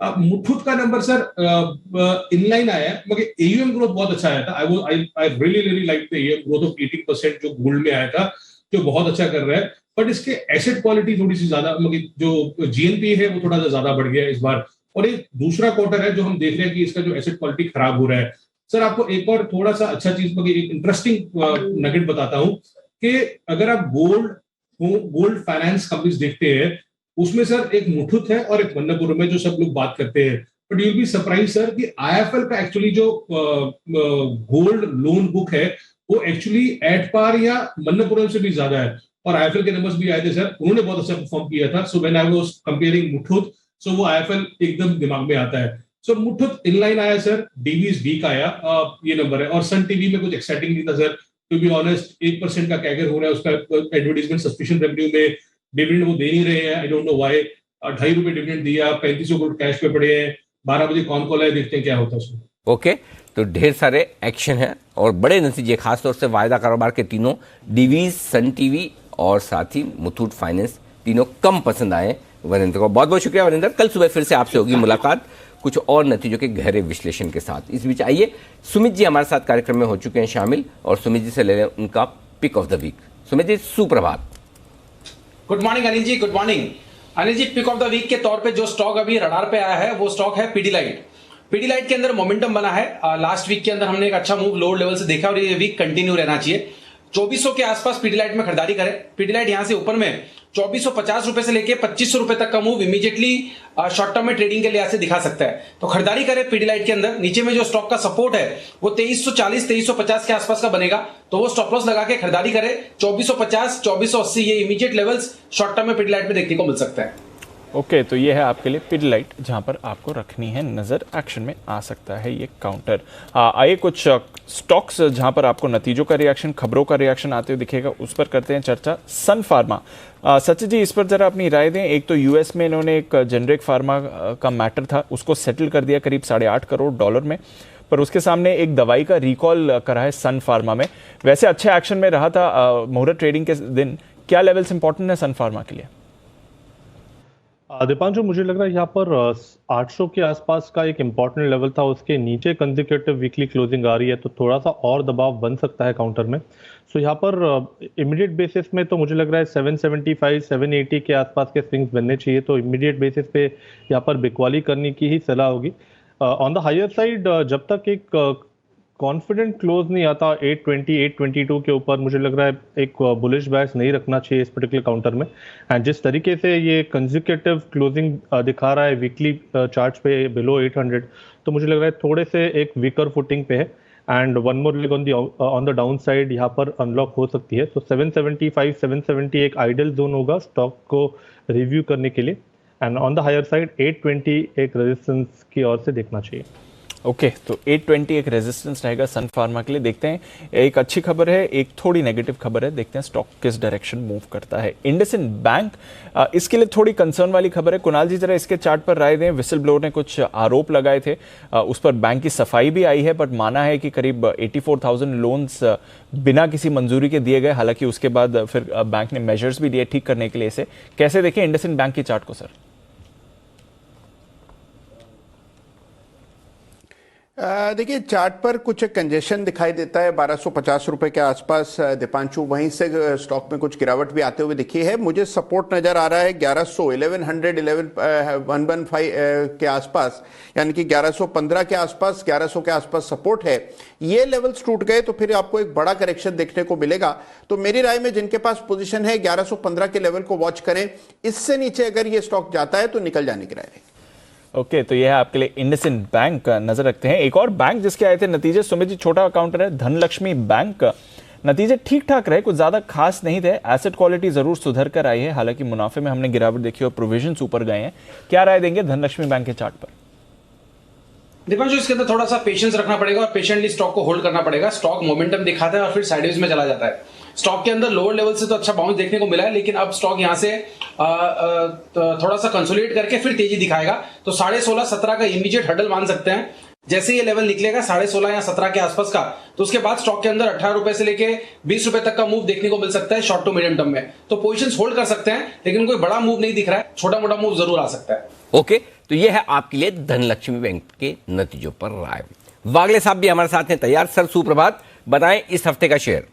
मुथूट का नंबर सर इनलाइन आया है, मगर एयूएम ग्रोथ बहुत अच्छा आया था। I really like the AUM growth of 18% जो गोल्ड में आया था, जो बहुत अच्छा कर रहा है। बट इसके एसेट क्वालिटी थोड़ी सी ज्यादा, मगर जो जीएनपी है वो थोड़ा सा ज्यादा बढ़ गया है इस बार, और एक दूसरा क्वार्टर है जो हम देख रहे हैं कि इसका जो एसेट क्वालिटी खराब हो रहा है। सर आपको एक और थोड़ा सा अच्छा चीज, मगर एक इंटरेस्टिंग नगेट बताता हूं कि अगर आप गोल्ड फाइनेंस कंपनीज देखते हैं, उसमें सर एक मुथूट है और एक मन्नपुरम में जो सब लोग बात करते हैं, but you will be surprise sir कि आईएफएल का एक्चुअली जो गोल्ड लोन बुक है वो एक्चुअली एट पार या मन्नपुरम से भी ज्यादा है, और आईएफएल के नंबर्स भी आए थे सर, उन्होंने बहुत अच्छा परफॉर्म किया था। So when I was comparing Muthoot, so वो आईएफएल एकदम दिमाग में आता है। सो मुथूट इनलाइन आया सर, डीवीज वीक आया, ये नंबर है। और सन टीवी में कुछ एक्साइटिंग नहीं था सर, टू बी ऑनेस्ट, 1% का कैगर हो रहा है उसका एडवर्टाइजमेंट सब्सक्रिप्शन रेवेन्यू में, डिविडेंड वो दे नहीं रहे हैं, आई डोंट नो व्हाई। 2.5 रुपए डिविडेंड दिया, 3500 करोड़ कैश पे पड़े हैं, 12 बजे कौन कॉल है, देखते हैं क्या होता है उसमें। ओके, तो ढेर सारे एक्शन है और बड़े नतीजे, खासतौर से वायदा कारोबार के तीनों, डीवीज, सन टीवी और साथ ही मुथूट फाइनेंस, तीनों कम पसंद आए वरिंदर को। बहुत बहुत शुक्रिया वरिंदर, कल सुबह फिर से आपसे होगी मुलाकात कुछ और नतीजों के गहरे विश्लेषण के साथ। इस बीच आइए, सुमित जी हमारे साथ कार्यक्रम में हो चुके हैं शामिल, और सुमित जी से ले लें उनका pick of the week. Sumit ji सुप्रभात। Good morning Anil ji, good morning Anil ji. Pick of the week के तौर पे जो स्टॉक अभी रडार पे आया है वो स्टॉक है पीडीलाइट। पीडीलाइट के अंदर मोमेंटम बना है, लास्ट वीक के अंदर हमने एक अच्छा मूव लोअर लेवल से देखा और ये वीक कंटिन्यू रहना चाहिए। 2400 के आसपास पीडीलाइट में खरीदारी करें। पीडीलाइट यहां से ऊपर में 2450 रुपए से लेके 2500 रुपए तक का मूव इमीडिएटली शॉर्ट टर्म में ट्रेडिंग के लिहाज से दिखा सकता है, तो खरीदारी करें पीडीलाइट के अंदर। नीचे में जो स्टॉक का सपोर्ट है वो 2340-2350 के आसपास का बनेगा, तो वो स्टॉप लॉस लगा के खरीदारी करें। 2450, 2480 ये इमीडिएट लेवल्स शॉर्ट टर्म में पीडीलाइट में देखने को मिल सकता है। ओके, तो ये है आपके लिए पीडीलाइट, जहां पर आपको रखनी है नजर, एक्शन में आ सकता है ये काउंटर। आइए कुछ स्टॉक्स जहां पर आपको नतीजों का रिएक्शन, खबरों का रिएक्शन आते हुए दिखेगा, उस पर करते हैं चर्चा। सन फार्मा, सचिन जी इस पर जरा अपनी राय दें। एक तो यूएस में इन्होंने एक जेनरिक फार्मा का मैटर था, उसको सेटल कर दिया करीब $8.5 करोड़ में, पर उसके सामने एक दवाई का रिकॉल करा है सन फार्मा में। वैसे अच्छे एक्शन में रहा था मुहूर्त ट्रेडिंग के दिन, क्या लेवल्स इंपॉर्टेंट है सन फार्मा के लिए? दीपांशु, मुझे लग रहा है यहाँ पर 800 के आसपास का एक इम्पॉर्टेंट लेवल था, उसके नीचे कंसेक्यूटिव वीकली क्लोजिंग आ रही है, तो थोड़ा सा और दबाव बन सकता है काउंटर में। सो यहाँ पर इमीडिएट बेसिस में तो मुझे लग रहा है 775 780 के आसपास के स्विंग्स बनने चाहिए, तो इमीडिएट बेसिस पे यहाँ पर बिकवाली करने की ही सलाह होगी। ऑन द हायर साइड जब तक एक कॉन्फिडेंट क्लोज नहीं आता 820 822 के ऊपर, मुझे लग रहा है एक बुलिश बायस नहीं रखना चाहिए इस पर्टिकुलर काउंटर में। एंड जिस तरीके से ये कंसेक्यूटिव क्लोजिंग दिखा रहा है वीकली चार्ट्स पे बिलो 800, तो मुझे लग रहा है थोड़े से एक वीकर फुटिंग पे है and one more leg on the down side यहाँ पर अनलॉक हो सकती है। तो 775 770 एक आइडियल जोन होगा स्टॉक को रिव्यू करने के लिए, and on the higher side 820 एक रेजिस्टेंस की ओर से देखना चाहिए। ओके, तो 820 एक रेजिस्टेंस रहेगा सन फार्मा के लिए। देखते हैं, एक अच्छी खबर है, एक थोड़ी नेगेटिव खबर है, देखते हैं स्टॉक किस डायरेक्शन मूव करता है। इंडसइंड बैंक, इसके लिए थोड़ी कंसर्न वाली खबर है। कुणाल जी जरा इसके चार्ट पर राय दें। विसल ब्लोअर ने कुछ आरोप लगाए थे, उस पर बैंक की सफाई भी आई है, बट माना है कि करीब 84,000 लोन्स बिना किसी मंजूरी के दिए गए। हालांकि उसके बाद फिर बैंक ने मेजर्स भी दिए ठीक करने के लिए। इसे कैसे देखें इंडसइंड बैंक की चार्ट को सर? देखिए, चार्ट पर कुछ कंजेशन दिखाई देता है 1250 रुपए के आसपास दीपांशु, वहीं से स्टॉक में कुछ गिरावट भी आते हुए दिखी है। मुझे सपोर्ट नजर आ रहा है 1100 115 के आसपास, यानी कि 1115 के आसपास 1100 के आसपास सपोर्ट है। ये लेवल्स टूट गए तो फिर आपको एक बड़ा करेक्शन देखने को मिलेगा। तो मेरी राय में जिनके पास पोजीशन है 1115 के लेवल को वॉच करें, इससे नीचे अगर ये स्टॉक जाता है तो निकल जाने की राय है। ओके, तो यह है आपके लिए इंडसइंड बैंक। नजर रखते हैं एक और बैंक जिसके आए थे नतीजे। सुमित जी, छोटा काउंटर है धनलक्ष्मी बैंक। नतीजे ठीक ठाक रहे, कुछ ज्यादा खास नहीं थे। एसेट क्वालिटी जरूर सुधर कर आई है, हालांकि मुनाफे में हमने गिरावट देखी और प्रोविजंस ऊपर गए हैं। क्या राय देंगे धनलक्ष्मी बैंक के चार्ट पर? दीपांशु, इसके अंदर थोड़ा सा पेशेंस रखना पड़ेगा और पेशेंटली स्टॉक को होल्ड करना पड़ेगा। स्टॉक मोमेंटम दिखाता है और फिर साइडवेज में चला जाता है। स्टॉक के अंदर लोअर लेवल से तो अच्छा बाउंस देखने को मिला है, लेकिन अब स्टॉक यहां से थोड़ा सा कंसोलिडेट करके फिर तेजी दिखाएगा। तो 16.5 17 का इमीडिएट हर्डल मान सकते हैं। जैसे ये लेवल निकलेगा 16.5 या 17 के आसपास का, तो उसके बाद स्टॉक के अंदर 18 रुपए से लेके 20 रुपए तक का मूव देखने को मिल सकता है शॉर्ट टू मीडियम टर्म में। तो पोजीशंस होल्ड कर सकते हैं, लेकिन कोई बड़ा मूव नहीं दिख रहा है, छोटा मोटा मूव जरूर आ सकता है। ओके, तो ये है आपके लिए धनलक्ष्मी बैंक के नतीजों पर राय। वागले साहब भी हमारे साथ हैं तैयार। सर सुप्रभात, बताएं इस हफ्ते का share.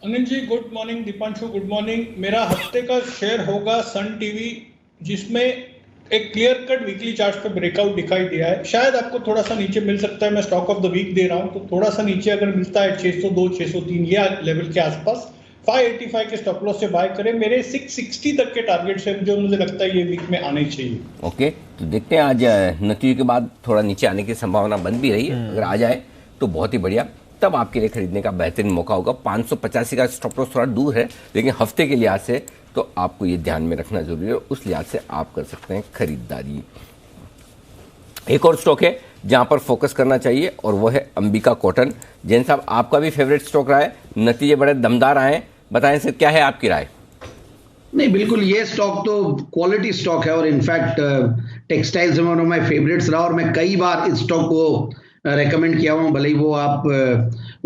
Anil ji good morning, Deepanshu good morning. मेरा हफ्ते का शेयर होगा सन टीवी, जिसमें एक क्लियर कट वीकली चार्ट पे ब्रेकआउट दिखाई दिया है। शायद आपको थोड़ा सा नीचे मिल सकता है, मैं स्टॉक ऑफ द वीक दे रहा हूं, तो थोड़ा सा नीचे अगर मिलता है 602 603 ये लेवल के आसपास 585 के स्टॉप लॉस से बाय करें। मेरे 660 तक के टारगेट से जो मुझे लगता है ये वीक में आने चाहिए। ओके, तो देखते हैं आज नतीजे के बाद थोड़ा नीचे आने की संभावना बन भी रही है। अगर आ जाए तो बहुत ही बढ़िया, तब आपके लिए खरीदने का बेहतरीन मौका होगा। 585 का स्टॉप लॉस थोड़ा दूर है, लेकिन हफ्ते के लिहाज से तो आपको ये ध्यान में रखना जरूरी है, उस लिहाज से आप कर सकते हैं खरीदारी। एक और स्टॉक है जहां पर फोकस करना चाहिए और वो है अंबिका कॉटन। जैन साहब, आपका भी फेवरेट स्टॉक रहा है, नतीजे बड़े दमदार आए, बताएं सर क्या है आपकी राय? नहीं, बिल्कुल ये स्टॉक तो क्वालिटी स्टॉक है और इनफैक्ट टेक्सटाइल्स में वन ऑफ माय फेवरेट्स रहा और मैं कई बार इस स्टॉक को रेकमेंड किया हूँ, भले ही वो आप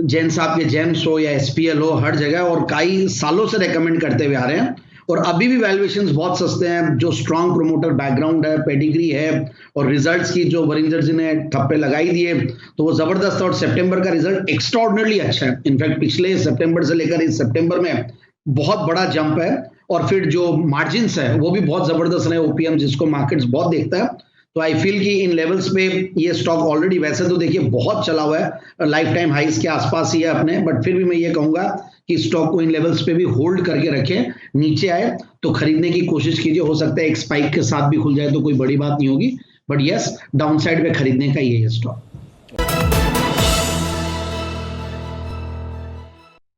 जैन साहब के जेम्स हो या एसपीएल हो, हर जगह और कई सालों से रेकमेंड करते हुए आ रहे हैं। और अभी भी वैल्यूएशंस बहुत सस्ते हैं, जो स्ट्रॉन्ग प्रोमोटर बैकग्राउंड है, पेडिग्री है और रिजल्ट्स की जो वरिंदर जी ने ठप्पे लगाई दिए तो वो जबरदस्त। और सितंबर का रिजल्ट एक्स्ट्राऑर्डिनरली अच्छा है। इनफैक्ट पिछले सितंबर से लेकर इस सितंबर में बहुत बड़ा जंप है और फिर जो मार्जिन्स है वो भी बहुत जबरदस्त रहे, ओपीएम जिसको मार्केट्स बहुत देखता है। तो आई फील कि इन लेवल्स पे ये स्टॉक ऑलरेडी वैसे तो देखिए बहुत चला हुआ है, लाइफ टाइम हाइस के आसपास ही है अपने, बट फिर भी मैं ये कहूंगा कि स्टॉक को इन लेवल्स पे भी होल्ड करके रखें। नीचे आए तो खरीदने की कोशिश कीजिए, हो सकता है एक स्पाइक के साथ भी खुल जाए तो कोई बड़ी बात नहीं होगी, बट यस डाउनसाइड पे खरीदने का ये स्टॉक।